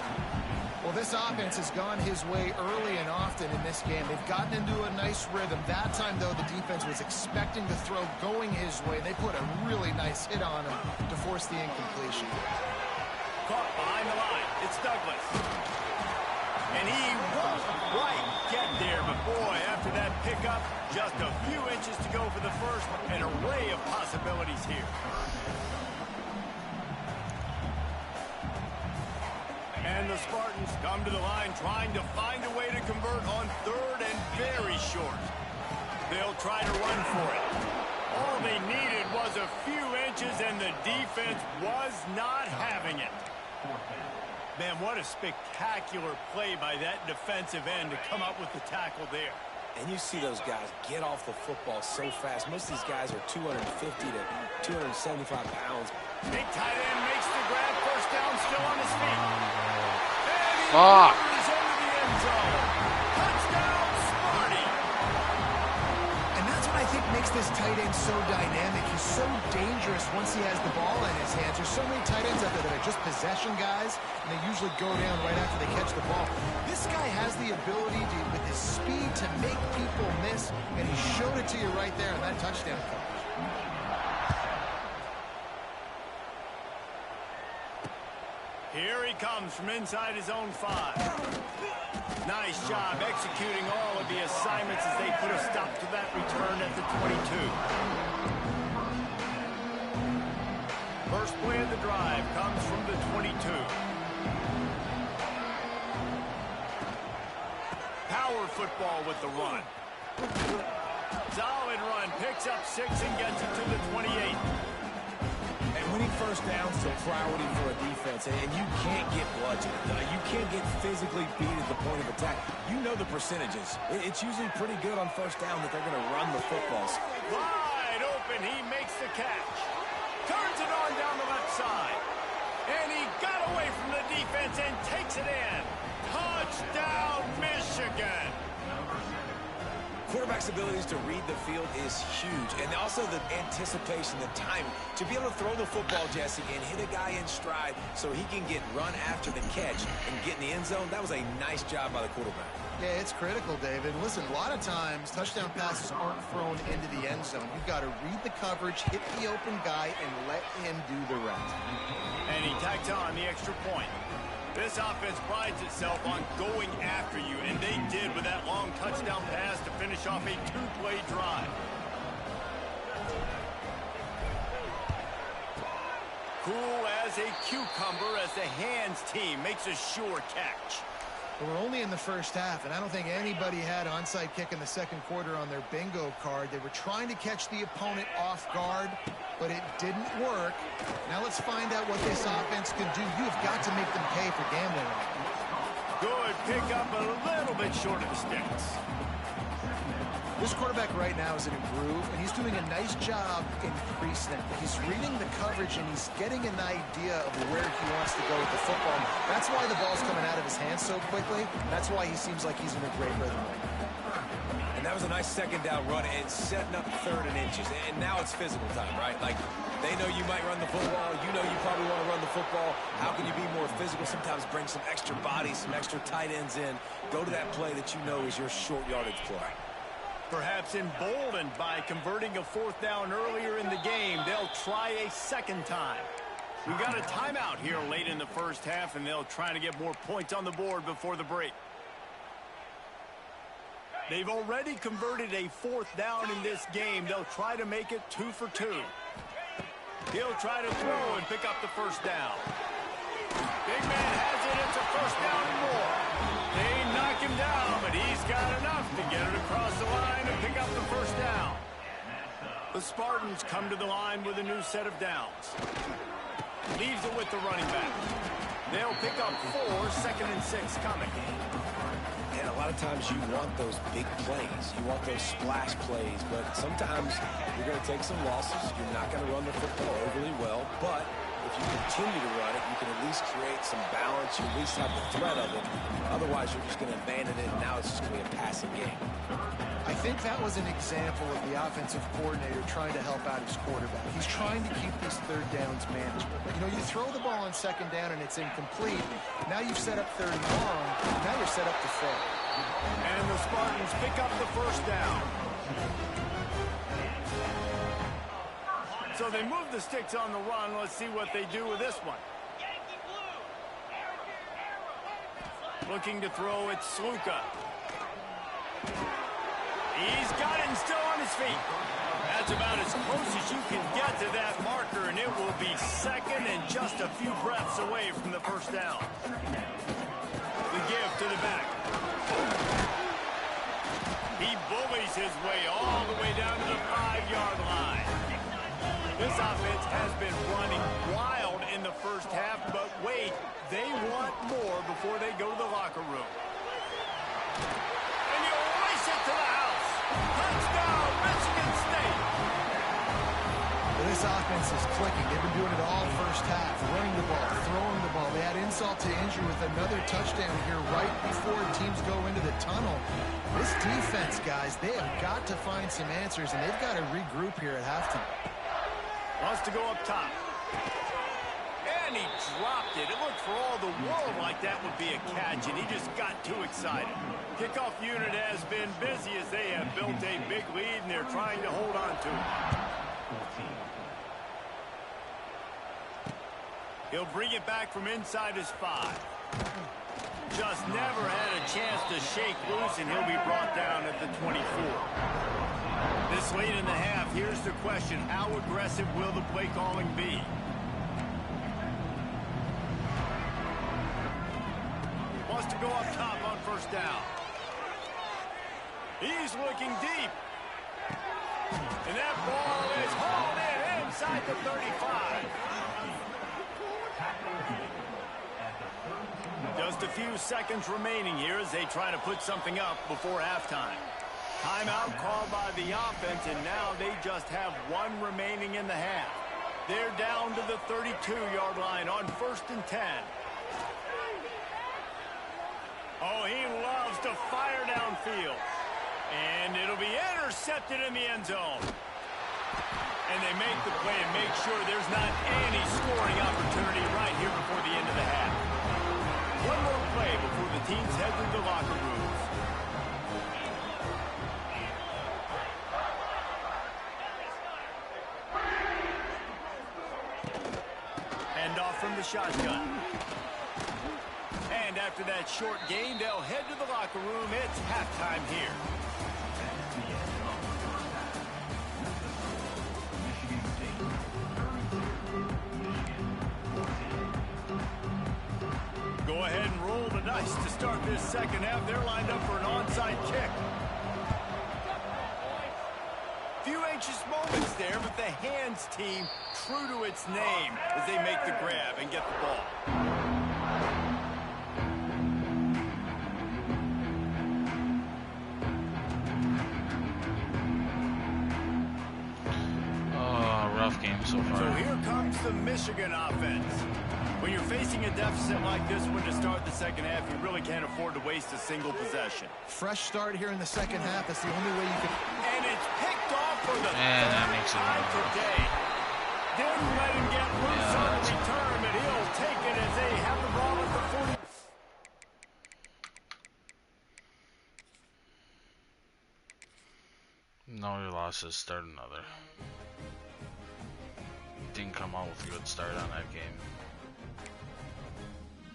Well, this offense has gone his way early and often in this game. They've gotten into a nice rhythm. That time, though, the defense was expecting the throw going his way. They put a really nice hit on him to force the incompletion. Caught behind the line. It's Douglas. And he won't quite get there, but boy, after that pickup, just a few inches to go for the first. An array of possibilities here. And the Spartans come to the line trying to find a way to convert on 3rd and very short. They'll try to run for it. All they needed was a few inches, and the defense was not having it. Man, what a spectacular play by that defensive end to come up with the tackle there. And you see those guys get off the football so fast. Most of these guys are 250 to 275 pounds. Big tight end makes the grab. First down, still on his feet. And he Fuck. moves into the end zone. Touchdown, Sparty. And that's what I think makes this tight end so dynamic. He's so dangerous once he has the ball in his hands. There's so many tight ends out there that are just possession guys, and they usually go down right after they catch the ball. This guy has the ability to, with his speed, to make people miss, and he showed it to you right there in that touchdown coverage. Here he comes from inside his own 5. Nice job executing all of the assignments as they put a stop to that return at the 22. First play of the drive comes from the 22. Power football with the run. Solid run, picks up 6 and gets it to the 28. And winning first downs is a priority for a defense, and you can't get bludgeoned. You can't get physically beat at the point of attack. You know the percentages. It's usually pretty good on first down that they're going to run the footballs. Wide open, he makes the catch. Turns it on down the left side. And he got away from the defense and takes it in. Touchdown, Michigan. Quarterback's abilities to read the field is huge. And also the anticipation, the timing. To be able to throw the football, Jesse, and hit a guy in stride so he can get run after the catch and get in the end zone, that was a nice job by the quarterback. Yeah, it's critical, David. Listen, a lot of times touchdown passes aren't thrown into the end zone. You've got to read the coverage, hit the open guy, and let him do the rest. And he tacked on the extra point. This offense prides itself on going after you, and they did with that long touchdown pass to finish off a 2-play drive. Cool as a cucumber as the hands team makes a sure catch. But we're only in the first half, and I don't think anybody had onside kick in the second quarter on their bingo card. They were trying to catch the opponent off guard, but it didn't work. Now let's find out what this offense can do. You've got to make them pay for gambling on it. Good pick up, a little bit short of the sticks. This quarterback right now is in a groove, and he's doing a nice job in pre-snap. He's reading the coverage, and he's getting an idea of where he wants to go with the football. That's why the ball's coming out of his hands so quickly. That's why he seems like he's in a great rhythm right now. And that was a nice second down run and setting up 3rd and inches. And now it's physical time, right? Like, they know you might run the football. You know you probably want to run the football. How can you be more physical? Sometimes bring some extra bodies, some extra tight ends in. Go to that play that you know is your short yardage play. Perhaps emboldened by converting a 4th down earlier in the game, they'll try a second time. We've got a timeout here late in the first half, and they'll try to get more points on the board before the break. They've already converted a 4th down in this game. They'll try to make it 2 for 2. He'll try to throw and pick up the first down. Big man has it. It's a first down and more. They knock him down, but he's got enough to get it across the line and pick up the first down. The Spartans come to the line with a new set of downs. Leaves it with the running back. They'll pick up 4, 2nd and 6 coming. And a lot of times you want those big plays. You want those splash plays, but sometimes you're going to take some losses. You're not going to run the football overly well, but if you continue to run it, you can at least create some balance. You at least have the threat of it. Otherwise, you're just going to abandon it, and now it's just going to be a passing game. I think that was an example of the offensive coordinator trying to help out his quarterback. He's trying to keep these 3rd downs manageable. You know, you throw the ball on 2nd down and it's incomplete. Now you've set up 3rd and long. Now you're set up to fail. And the Spartans pick up the first down. So they move the sticks on the run. Let's see what they do with this one. Looking to throw, it's Sluka. He's got it and still on his feet. That's about as close as you can get to that marker, and it will be 2nd and just a few breaths away from the first down. The give to the back. He bullies his way all the way down to the 5-yard line. This offense has been running wild in the first half, but wait, they want more before they go to the locker room. And you race it to the house. Touchdown, Michigan State. This offense is clicking. They've been doing it all first half. Running the ball, throwing the ball. They had insult to injury with another touchdown here right before teams go into the tunnel. This defense, guys, they have got to find some answers, and they've got to regroup here at halftime. Wants to go up top. And he dropped it. It looked for all the world like that would be a catch, and he just got too excited. Kickoff unit has been busy as they have built a big lead, and they're trying to hold on to it. He'll bring it back from inside his 5. Just never had a chance to shake loose, and he'll be brought down at the 24. This late in the half, here's the question. How aggressive will the play calling be? Wants to go up top on first down. He's looking deep. And that ball is hauled in inside the 35. Just a few seconds remaining here as they try to put something up before halftime. Timeout called by the offense, and now they just have 1 remaining in the half. They're down to the 32-yard line on 1st and 10. Oh, he loves to fire downfield. And it'll be intercepted in the end zone. And they make the play and make sure there's not any scoring opportunity right here before the end of the half. One more play before the teams head to the locker rooms. Hand off from the shotgun. And after that short gain, they'll head to the locker room. It's halftime here. Go ahead and roll the dice to start this second half. They're lined up for an onside kick. Few anxious moments there, but the hands team true to its name as they make the grab and get the ball. here comes the Michigan offense. When you're facing a deficit like this one to start the second half, you really can't afford to waste a single possession. Fresh start here in the second half. That's the only way you can. And it's picked off for the And that makes it time one. today. Didn't let him get loose on the return, but he'll take it as they have the ball at the 40. No, your losses. Start another. Didn't come out with a good start on that game.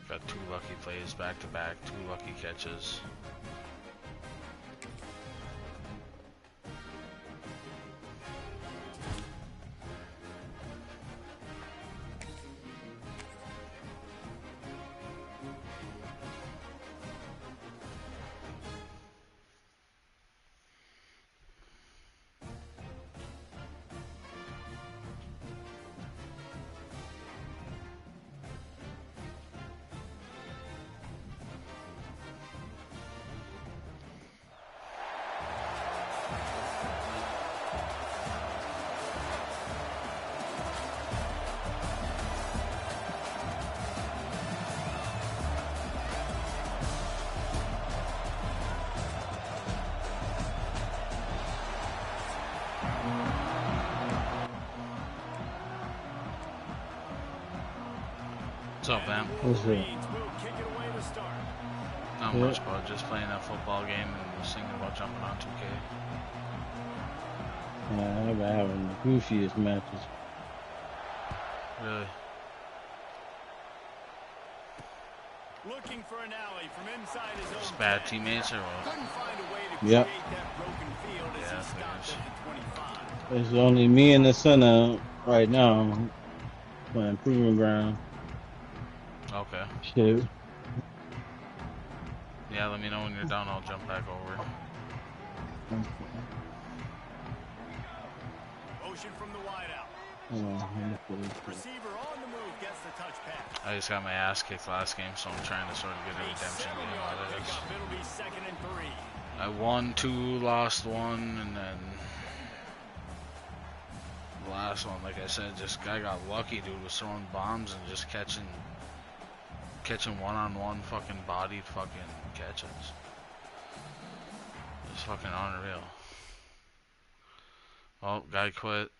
Got 2 lucky plays back to back, 2 lucky catches. What's up, man? What's up? Not much, bud. Just playing that football game and was thinking about jumping on 2K. I've been having the goofiest matches. Really? Looking for an alley from inside his own. Just bad teammates or what? Couldn't find a way to Yep. create that broken field as Yeah, he stopped figures. at the 25. It's only me and the center right now playing proving ground. Okay. Shit. Yeah, let me know when you're done. I'll jump back over. Motion from the wideout. Oh, Receiver on the move gets the touch pass. I just got my ass kicked last game, so I'm trying to sort of get a redemption game out of it. Pickup. It'll be 2nd and 3. I won 2, lost 1, and then the last one, like I said, just guy got lucky, dude, was throwing bombs and just catching one-on-one fucking bodied fucking catches. It's fucking unreal. Well, guy quit.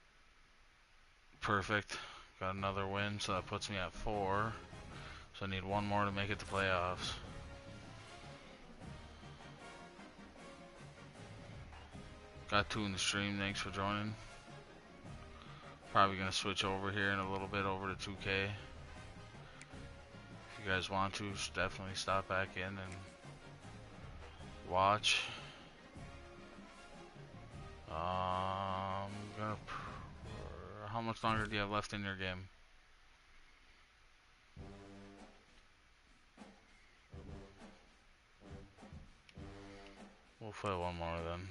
Perfect. Got another win, so that puts me at 4. So I need 1 more to make it to playoffs. Got 2 in the stream, thanks for joining. Probably gonna switch over here in a little bit over to 2K. If you guys want to, definitely stop back in and watch. How much longer do you have left in your game? We'll play 1 more then.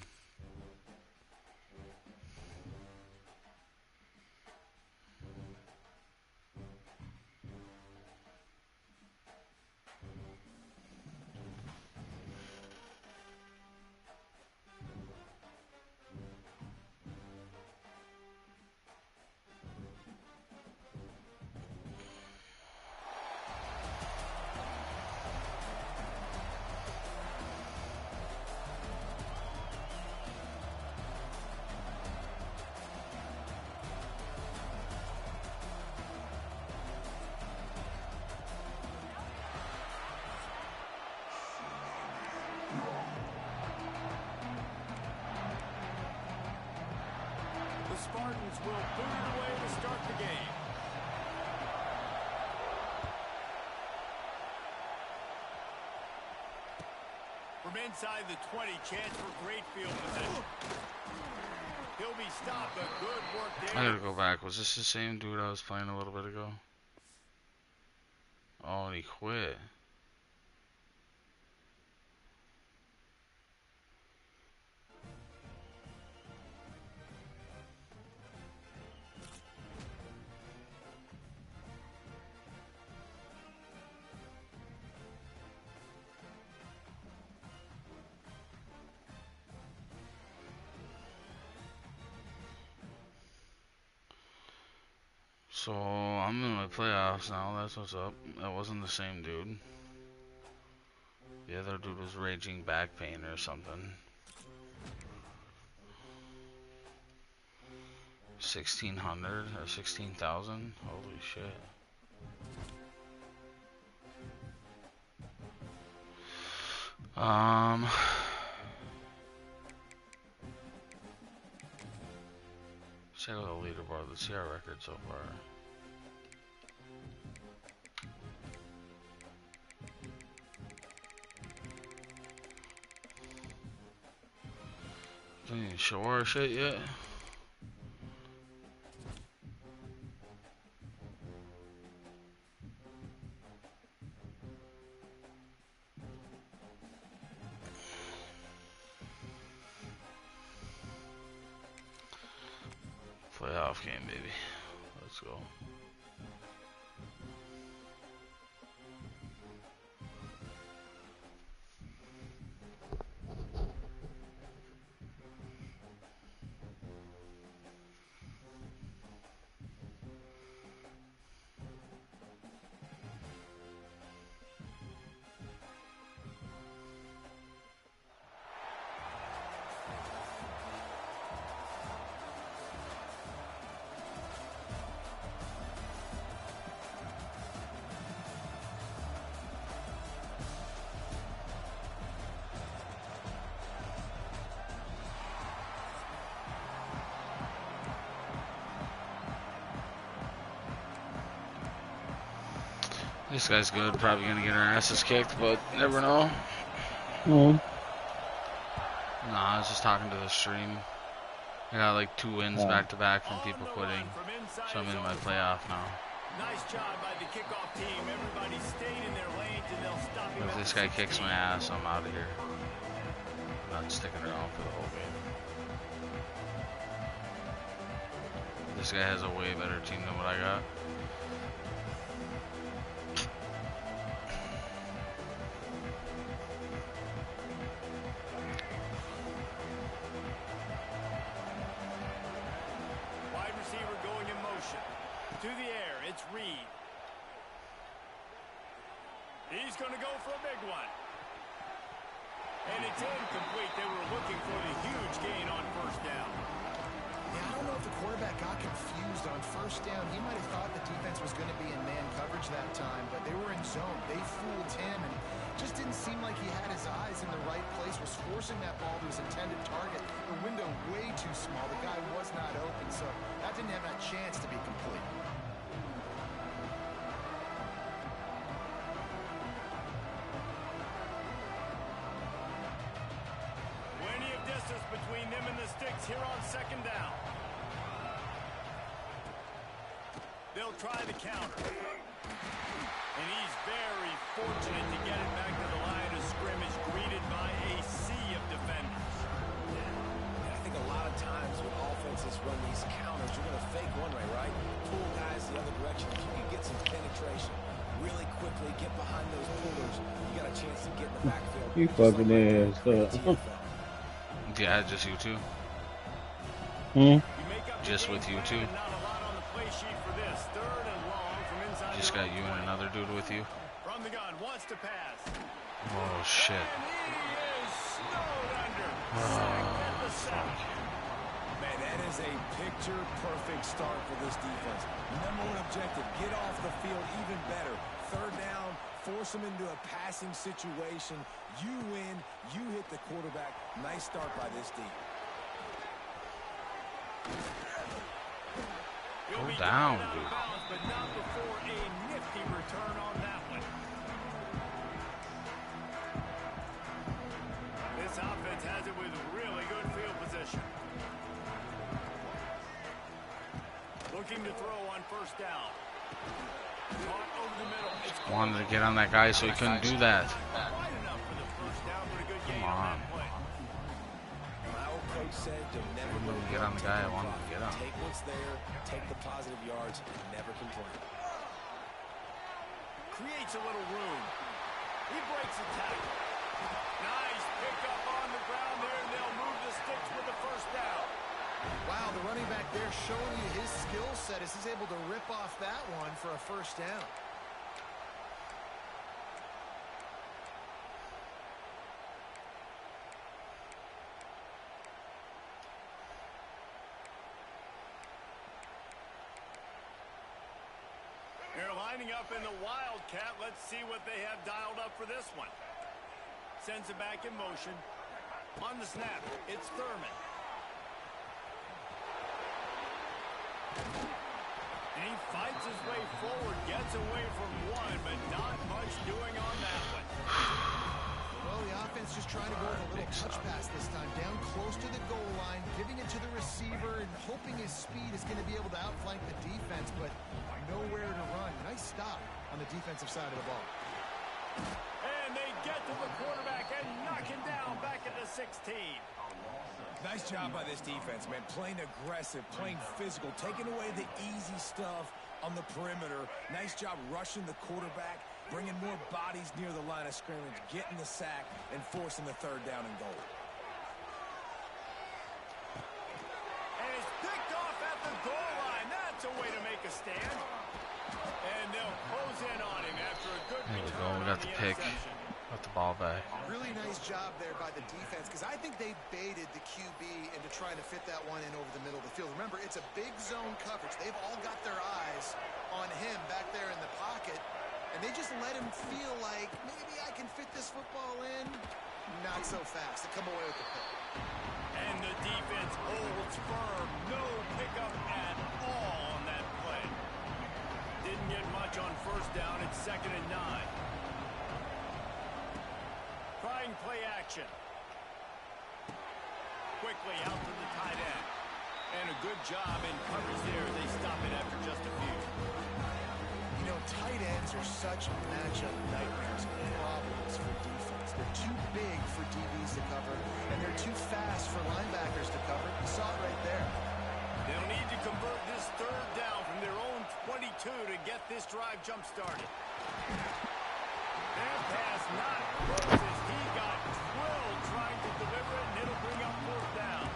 The Spartans will boot it away to start the game. From inside the 20, chance for great field position. He'll be stopped, but good work there. I gotta go back. Was this the same dude I was playing a little bit ago? Oh, and he quit. So I'm in the playoffs now. That's what's up. That wasn't the same dude. The other dude was raging back pain or something. 1,600 or 16,000. Holy shit. Check out the leaderboard. Let's see our record so far. Didn't even show our shit yet. Playoff game, baby. Let's go. This guy's good. Probably gonna get our asses kicked, but never know. Nah, I was just talking to the stream. I got like 2 wins back to back from people quitting, so I'm in my playoff now. Nice job by the kickoff team. Everybody stayed in their lanes and they'll stop him. If this guy kicks my ass, I'm out of here. I'm not sticking around for the whole game. This guy has a way better team than what I got. To the air, it's Reed. He's going to go for a big one. And it's incomplete. They were looking for the huge gain on first down. Yeah, I don't know if the quarterback got confused on first down. He might have thought the defense was going to be in man coverage that time, but they were in zone. They fooled him, and it just didn't seem like he had his eyes in the right place, was forcing that ball to his intended target. The window way too small. The guy was not open, so that didn't have that chance to be complete. Between them and the sticks here on second down. They'll try the counter. And he's very fortunate to get it back to the line of scrimmage, greeted by a sea of defenders. And I think a lot of times when offenses run these counters, you're going to fake one way, right? Pull guys the other direction. If you can get some penetration really quickly, get behind those pullers, you got a chance to get in the backfield. You fucking ass up. Yeah, just you two. Just with you two. Just got you and another dude with you. From the gun, wants to pass. Oh shit. Oh, fuck. Man, that is a picture-perfect start for this defense. Number one objective, get off the field even better. Third down, force them into a passing situation. You win, you hit the quarterback. Nice start by this team. Go down, dude. But not before a nifty return on that one. This offense has it with really good field position. Looking to throw on first down. Caught over the middle. Wanted to get on that guy so he couldn't do that. Come on. My old coach said to never get on the guy I wanted to get on. Take what's there, take the positive yards, and never complain. Creates a little room. He breaks the tackle. Nice pickup on the ground there, and they'll move the sticks with the first down. Wow, the running back there showing you his skill set. said, is he's able to rip off that one for a first down. They're lining up in the Wildcat. Let's see what they have dialed up for this one. Sends it back in motion. On the snap, it's Thurman. And he fights his way forward, gets away from one, but not much doing on that one. Well, the offense just trying to go with a little touch pass this time. Down close to the goal line, giving it to the receiver and hoping his speed is going to be able to outflank the defense, but nowhere to run. Nice stop on the defensive side of the ball. And they get to the quarterback and knock him down back at the 16. Nice job by this defense, man. Playing aggressive, playing physical, taking away the easy stuff on the perimeter. Nice job rushing the quarterback, bringing more bodies near the line of scrimmage, getting the sack, and forcing the third down and goal. And it's picked off at the goal line. That's a way to make a stand. And they'll close in on him after a good There we return go. We got on the pick. Got the ball back. Really nice job there by the defense, because I think they baited the QB into trying to fit that one in over the middle of the field. Remember, it's a big zone coverage. They've all got their eyes on him back there in the pocket, and they just let him feel like, maybe I can fit this football in. Not so fast. They come away with the pick. And the defense holds firm. No pickup at all on that play. Didn't get much on first down. It's 2nd and 9. Trying play action. Quickly out to the tight end. And a good job in coverage there. They stop it after just a few. You know, tight ends are such matchup nightmares and problems for defense. They're too big for DBs to cover, and they're too fast for linebackers to cover. You saw it right there. They'll need to convert this third down from their own 22 to get this drive jump-started. That pass not close as he got drilled trying to deliver it, and it'll bring up 4th down.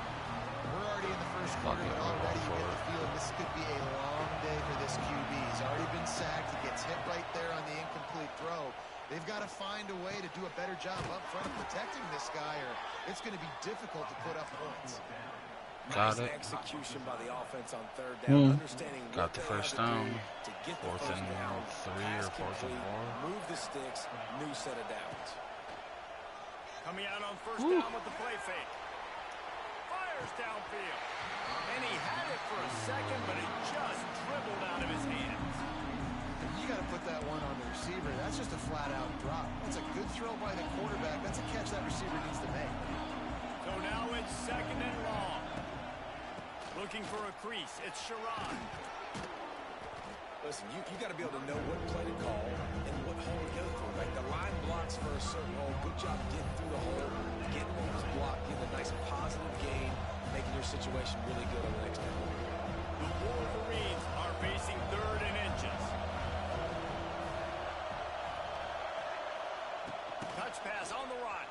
We're already in the first quarter, but already you get the feeling this could be a long day for this QB. He's already been sacked. He gets hit right there on the incomplete throw. They've got to find a way to do a better job up front of protecting this guy, or it's going to be difficult to put up points. Got Nice it. execution by the offense on third down. Understanding Got what the they first have to down. do to get the 4th first and down. 3 Pass or 4th and complete, 4. Move the sticks. New set of downs. Coming out on first down with the play fake. Fires downfield. And he had it for a second, but it just dribbled out of his hands. You got to put that one on the receiver. That's just a flat-out drop. That's a good throw by the quarterback. That's a catch that receiver needs to make. So now it's 2nd and long. Looking for a crease. It's Sherrod. Listen, you got to be able to know what play to call and what hole to go through. Right? The line blocks for a certain hole. Good job getting through the hole, getting what was blocked, getting a nice positive gain, making your situation really good on the next down. The Wolverines are facing 3rd and inches. Touch pass on the run.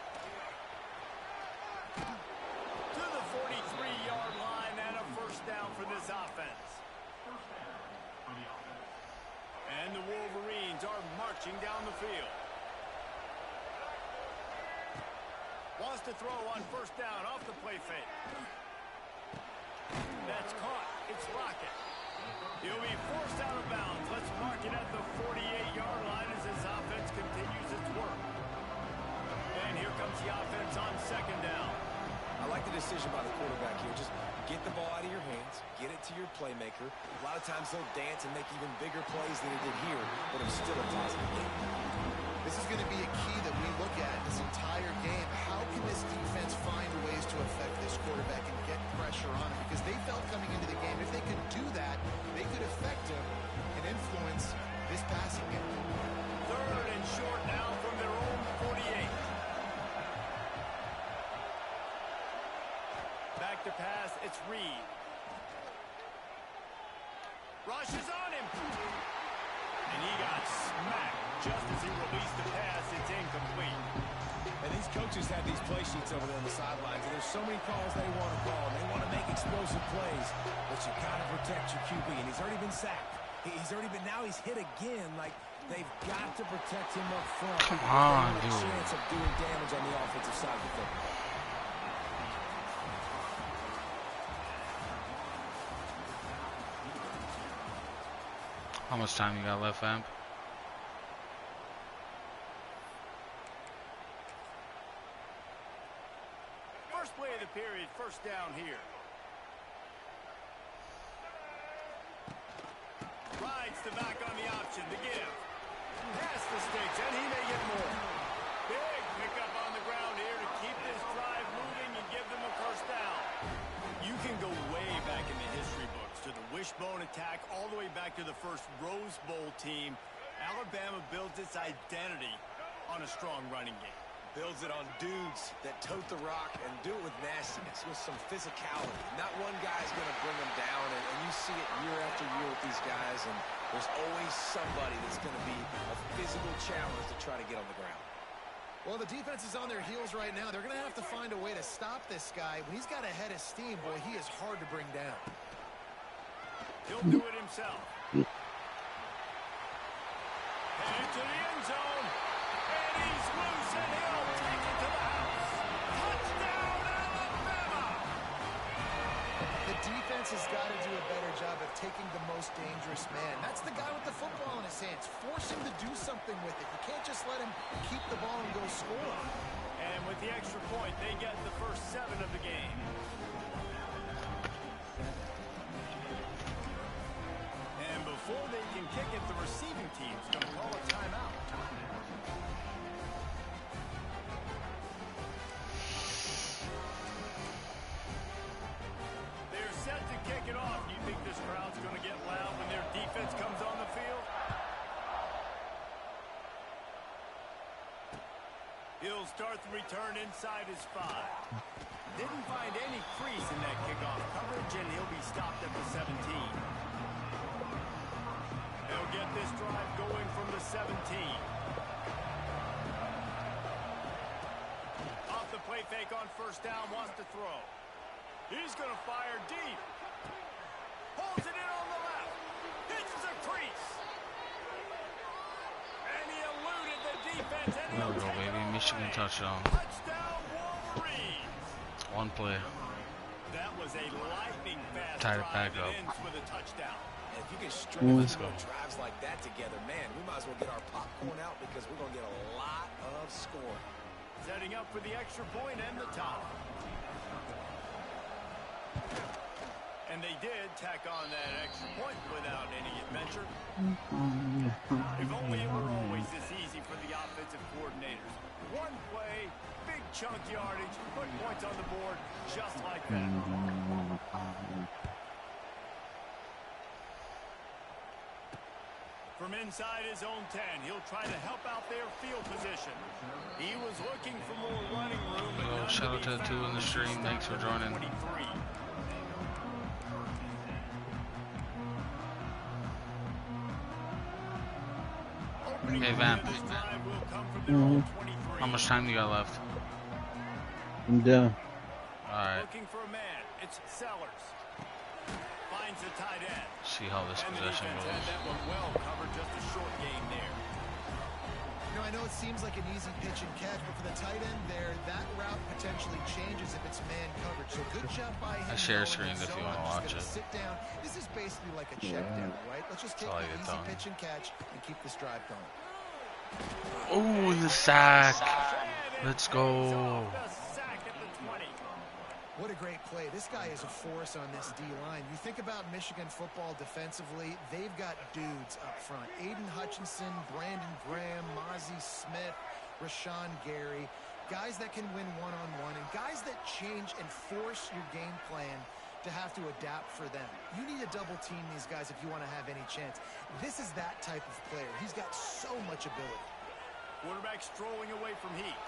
To the 43-yard line and a first down for this offense. And the Wolverines are marching down the field. Wants to throw on first down off the play fake. That's caught. It's Lockett. He'll be forced out of bounds. Let's mark it at the 48-yard line as this offense continues its work. And here comes the offense on 2nd down. I like the decision by the quarterback here. Just get the ball out of your hands, get it to your playmaker. A lot of times they'll dance and make even bigger plays than they did here, but it's still a positive game. This is going to be a key that we look at this entire game. How can this defense find ways to affect this quarterback and get pressure on him? Because they felt coming into the game, if they could do that, they could affect him and influence this passing game. 3rd and short now from their own 48. Back to pass, it's Reed. Rushes on him. And he got smacked just as he released the pass. It's incomplete. And these These coaches have these play sheets over there on the sidelines, and there's so many calls they want to call. They want to make explosive plays, but you got to protect your QB, and he's already been sacked. Now he's hit again. Like, they've got to protect him up front. Come on, dude. dude. Chance of doing damage on the offensive side of the football. How much time you got left, Vamp? First play of the period, first down here. Rides the back on the option to give. Past the sticks, and he may get more. Big pickup on the ground here to keep this drive moving and give them a first down. You can go way back in the history books to the wishbone attack all the way back to the first Rose Bowl team. Alabama builds its identity on a strong running game. Builds it on dudes that tote the rock and do it with nastiness, with some physicality. Not one guy's going to bring them down, and you see it year after year with these guys, and there's always somebody that's going to be a physical challenge to try to get on the ground. Well, the defense is on their heels right now. They're going to have to find a way to stop this guy. When he's got a head of steam, boy, he is hard to bring down. He'll do it himself. Headed to the end zone. And he's loose, and he'll take it to the house. Touchdown, Alabama! The defense has got to do a better job of taking the most dangerous man. That's the guy with the football in his hands. Force him to do something with it. You can't just let him keep the ball and go score. And with the extra point, they get the first 7 of the game. And before they can kick it, the receiving team's going to call a timeout. They're set to kick it off. You think this crowd's going to get loud when their defense comes on the field? He'll start the return inside his 5. Didn't find any crease in that kickoff coverage, and he'll be stopped at the 17. He'll get this drive going from the 17. Off the play fake on first down, wants to throw. He's going to fire deep. Holds it in on the left. Hits the crease. And he eluded the defense. And There we go, baby. Michigan touchdown. Touchdown, Wolverines. One play. That was a lightning fast Tied it drive back up. that ends with a touchdown. And if you can string Let's go. drives like that together, man, we might as well get our popcorn out because we're going to get a lot of scoring. Setting up for the extra point and the top. And they did tack on that extra point without any adventure. If only it were always this easy for the offensive coordinators. One play, big chunk yardage, put points on the board just like that. From inside his own 10, he'll try to help out their field position. He was looking for more running room. Yo, shout out to the 2 in the stream. Thanks for joining. 23. Hey, Vamp. How much time you got left? I'm done. Alright. Looking for a man. It's Sellers. Finds the tight end. See how this And the possession defense had goes. that one well covered, just a short game there. You know, I know it seems like an easy pitch and catch, but for the tight end there, that route potentially changes if it's man coverage. So good job by him. I share knowing screened that if you zone. want to I'm watch just it. gonna Sit down. This is basically like a check down, right? Let's just take That's all the I get easy done. pitch and catch and keep this drive going. Oh, the sack. And Let's it go. pays off. The sack at the 20. What a great play. This guy is a force on this D-line. You think about Michigan football defensively, they've got dudes up front. Aiden Hutchinson, Brandon Graham, Mozzie Smith, Rashawn Gary. Guys that can win one-on-one and guys that change and force your game plan to have to adapt for them. You need to double team these guys if you want to have any chance. This is that type of player. He's got so much ability. Quarterback strolling away from Heat.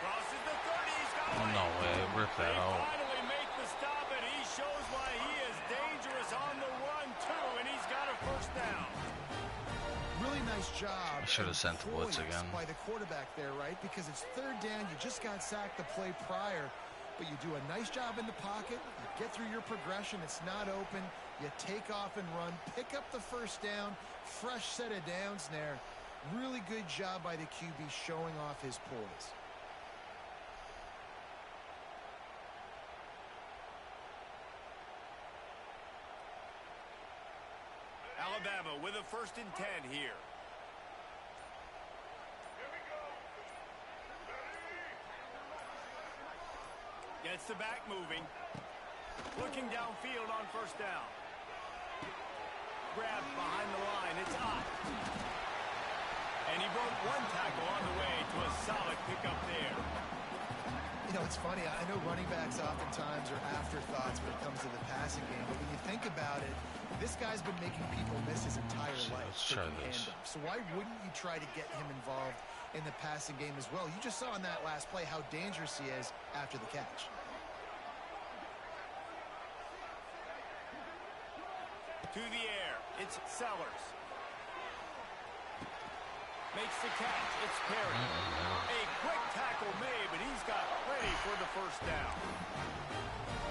Crosses the 30. He's got Oh, no way. Rip that They out. finally make the stop, and he shows why he is dangerous on the run, too, and he's got a first down. Really nice job. I should have sent the blitz again. By the quarterback there, right? Because it's third down. You just got sacked the play prior. But you do a nice job in the pocket. You get through your progression. It's not open. You take off and run. Pick up the first down. Fresh set of downs there. Really good job by the QB showing off his poise. Alabama with a 1st and 10 here. Gets the back moving. Looking downfield on 1st down. Grab behind the line. It's hot. And he broke one tackle on the way to a solid pickup there. You know, it's funny. I know running backs oftentimes are afterthoughts when it comes to the passing game. But when you think about it, this guy's been making people miss his entire life. Let's try this. So why wouldn't you try to get him involved in the passing game as well? You just saw in that last play how dangerous he is after the catch. To the air. It's Sellers. Makes the catch. It's Perry. A quick tackle made, but he's got plenty for the 1st down.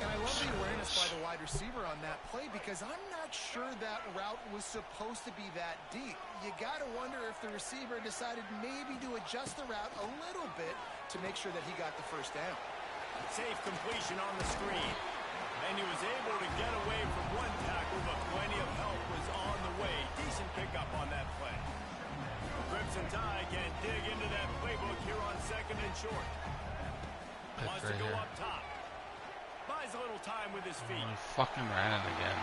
And I love the awareness by the wide receiver on that play because I'm not sure that route was supposed to be that deep. You got to wonder if the receiver decided maybe to adjust the route a little bit to make sure that he got the 1st down. Safe completion on the screen. And he was able to get away from one tackle, but plenty of help was on the way. Decent pickup on that play. Crimson Tide can dig into that playbook here on 2nd and short. Wants to go up top. Buys a little time with his feet. He fucking ran it again.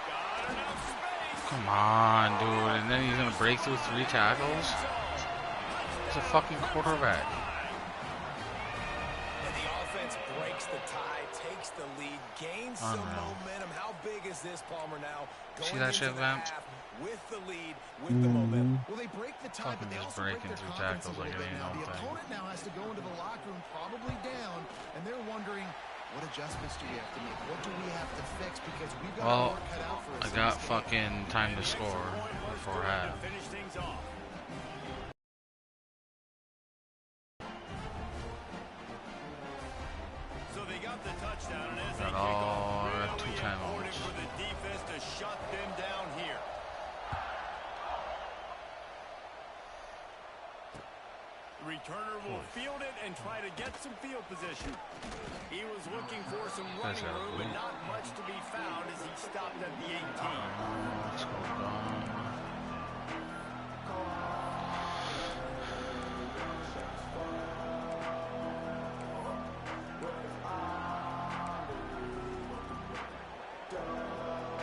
Got enough space. Come on, dude. And then he's going to break through 3 tackles? He's a fucking quarterback. And the offense breaks the tie, takes the lead, gains some momentum. How big is this, Palmer, now? See that shit, Vamp? With the lead, with the momentum. Well, they break the tie, but they also break their confidence a little bit now. The opponent now has to go into the locker room probably down, and they're wondering, what adjustments do we have to make? What do we have to fix? Because we've got our work cut out for us. I got fucking time to score before half. Finish things off. So they got the touchdown, and as they kick off, really important for the defense to shut them down here. The returner will field it and try to get some field position. He was looking for some running room, but not much to be found as he stopped at the 18. Let's go down.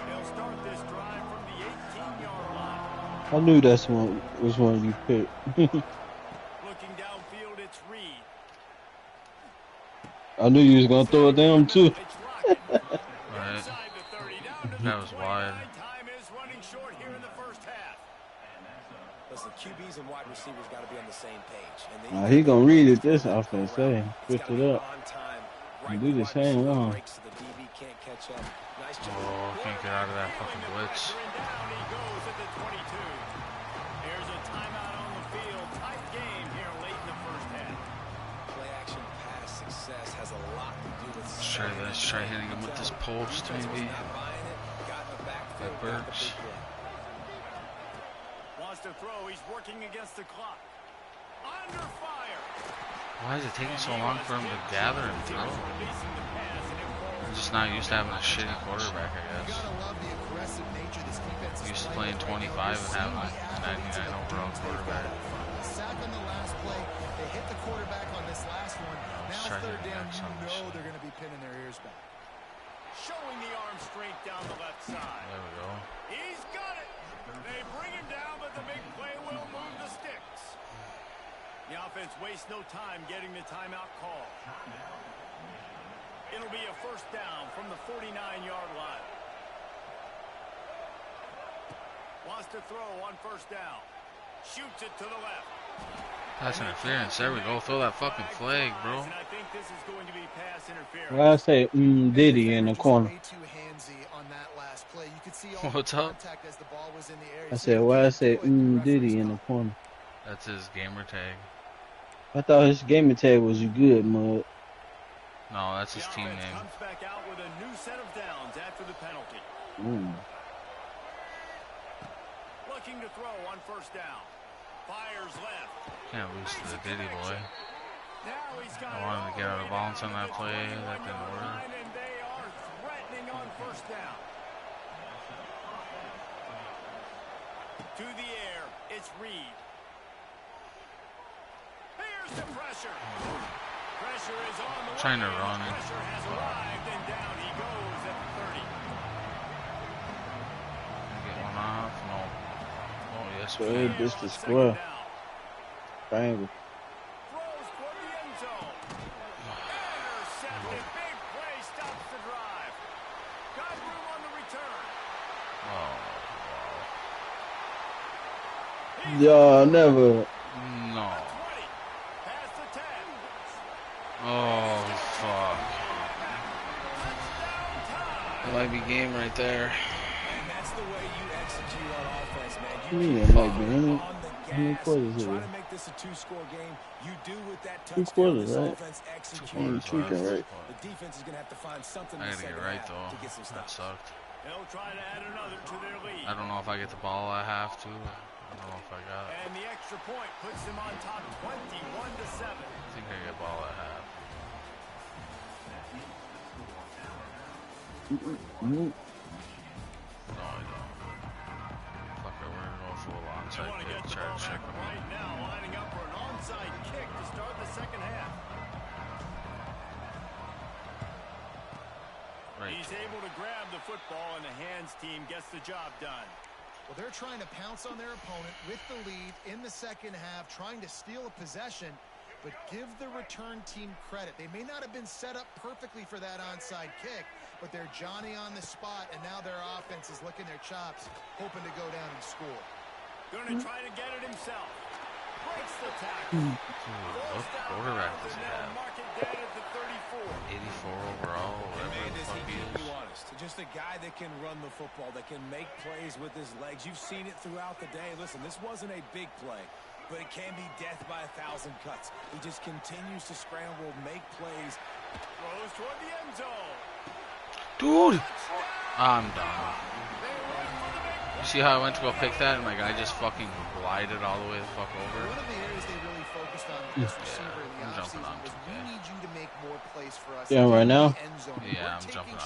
They'll start this drive from the 18-yard line. I knew that's was one you picked. Looking downfield, it's Reed. I knew you was gonna throw it down too. Right. That was wide. Time is running short here in the 1st half. Listen, QBs and wide receivers got to be on the same page. He gonna read it this offense, say. Switch it up. And do the same one. Oh, can't get out of that fucking blitz. Down he goes at the 22. There's a timeout on the field. Tight game here late in the 1st half. Play action pass success has a lot to do with. Let's try hitting him with this post, maybe. That Burks. Wants to throw. He's working against the clock. Under fire. Why is it taking so long for him to gather and throw? I'm just not used to having a shitty quarterback, I guess. Used to playing 25 and having a 99 overall quarterback. Sack on the last play. They hit the quarterback on this last one. Now 3rd down, you know they're going to be pinning their ears back. Showing the arm strength down the left side. There we go. He's got it. They bring him down, but the big play will move the sticks. The offense wastes no time getting the timeout call. It'll be a 1st down from the 49-yard line. Wants to throw on 1st down. Shoots it to the left. Pass interference. There we go. Throw that fucking flag, bro. Well, I say, Diddy in the corner. What's up? I said, why I say, Diddy in the corner. That's his gamer tag. I thought his gamer tag was you good, Mud. No, that's his team name. Comes back out with a new set of downs after the penalty. Looking to throw on first down. Fires left. Can't lose to the Diddy boy. I wanted to get out of bounds on that play. That didn't work. And they are threatening on first down. To the air, it's Reed. Here's the pressure. Pressure is on the way. Trying to run it. Pressure has arrived, and down he goes at the 30. Get one off. No. Oh, yes. Good, this is square. Triangle. Throws for the end zone. Intercepted. Big play stops the drive. Got room on the return. Oh, Y'all never. no. Past the 10. Oh, fuck. That might be game right there. And that's the way you execute on offense, man. Yeah, keep might be. on the How many gas, quarters is try it? to make this a two-score game. You do with that 2 touchdown. quarters, This right? offense executes. Tweaking, right? The defense is going to have to find something I in the gotta get second right, half though. to get some That stops. sucked. They'll try to add another to their lead. I don't know if I get the ball. I have to. I don't know if I got it. And the extra point puts them on top 21-7. I think I get ball at half. No, I don't. Fucker, we're gonna go full They onside want to kick. get the Try ball to check back him right now, lining up for an onside kick to start the second half. Right. He's able to grab the football, and the hands team gets the job done. Well, they're trying to pounce on their opponent with the lead in the second half, trying to steal a possession, but give the return team credit. They may not have been set up perfectly for that onside kick, but they're Johnny on the spot, and now their offense is licking their chops, hoping to go down and score. Going to try to get it himself. Breaks the tackle. Dude, what quarterback does he have? Mark it down at the 34. 84 overall, whatever the fuck he Keep is. you honest. Just a guy that can run the football, that can make plays with his legs. You've seen it throughout the day. Listen, this wasn't a big play, but it can be death by 1,000 cuts. He just continues to scramble, make plays. Throws toward the end zone. Dude! I'm done. You see how I went to go pick that and my guy just fucking glided all the way the fuck over? One of the areas they really focused on with this receiver in the I'm jumping offseason on was, we 2K. need you to make more plays for us. Yeah, right now? in the end zone. Yeah, We're I'm taking jumping on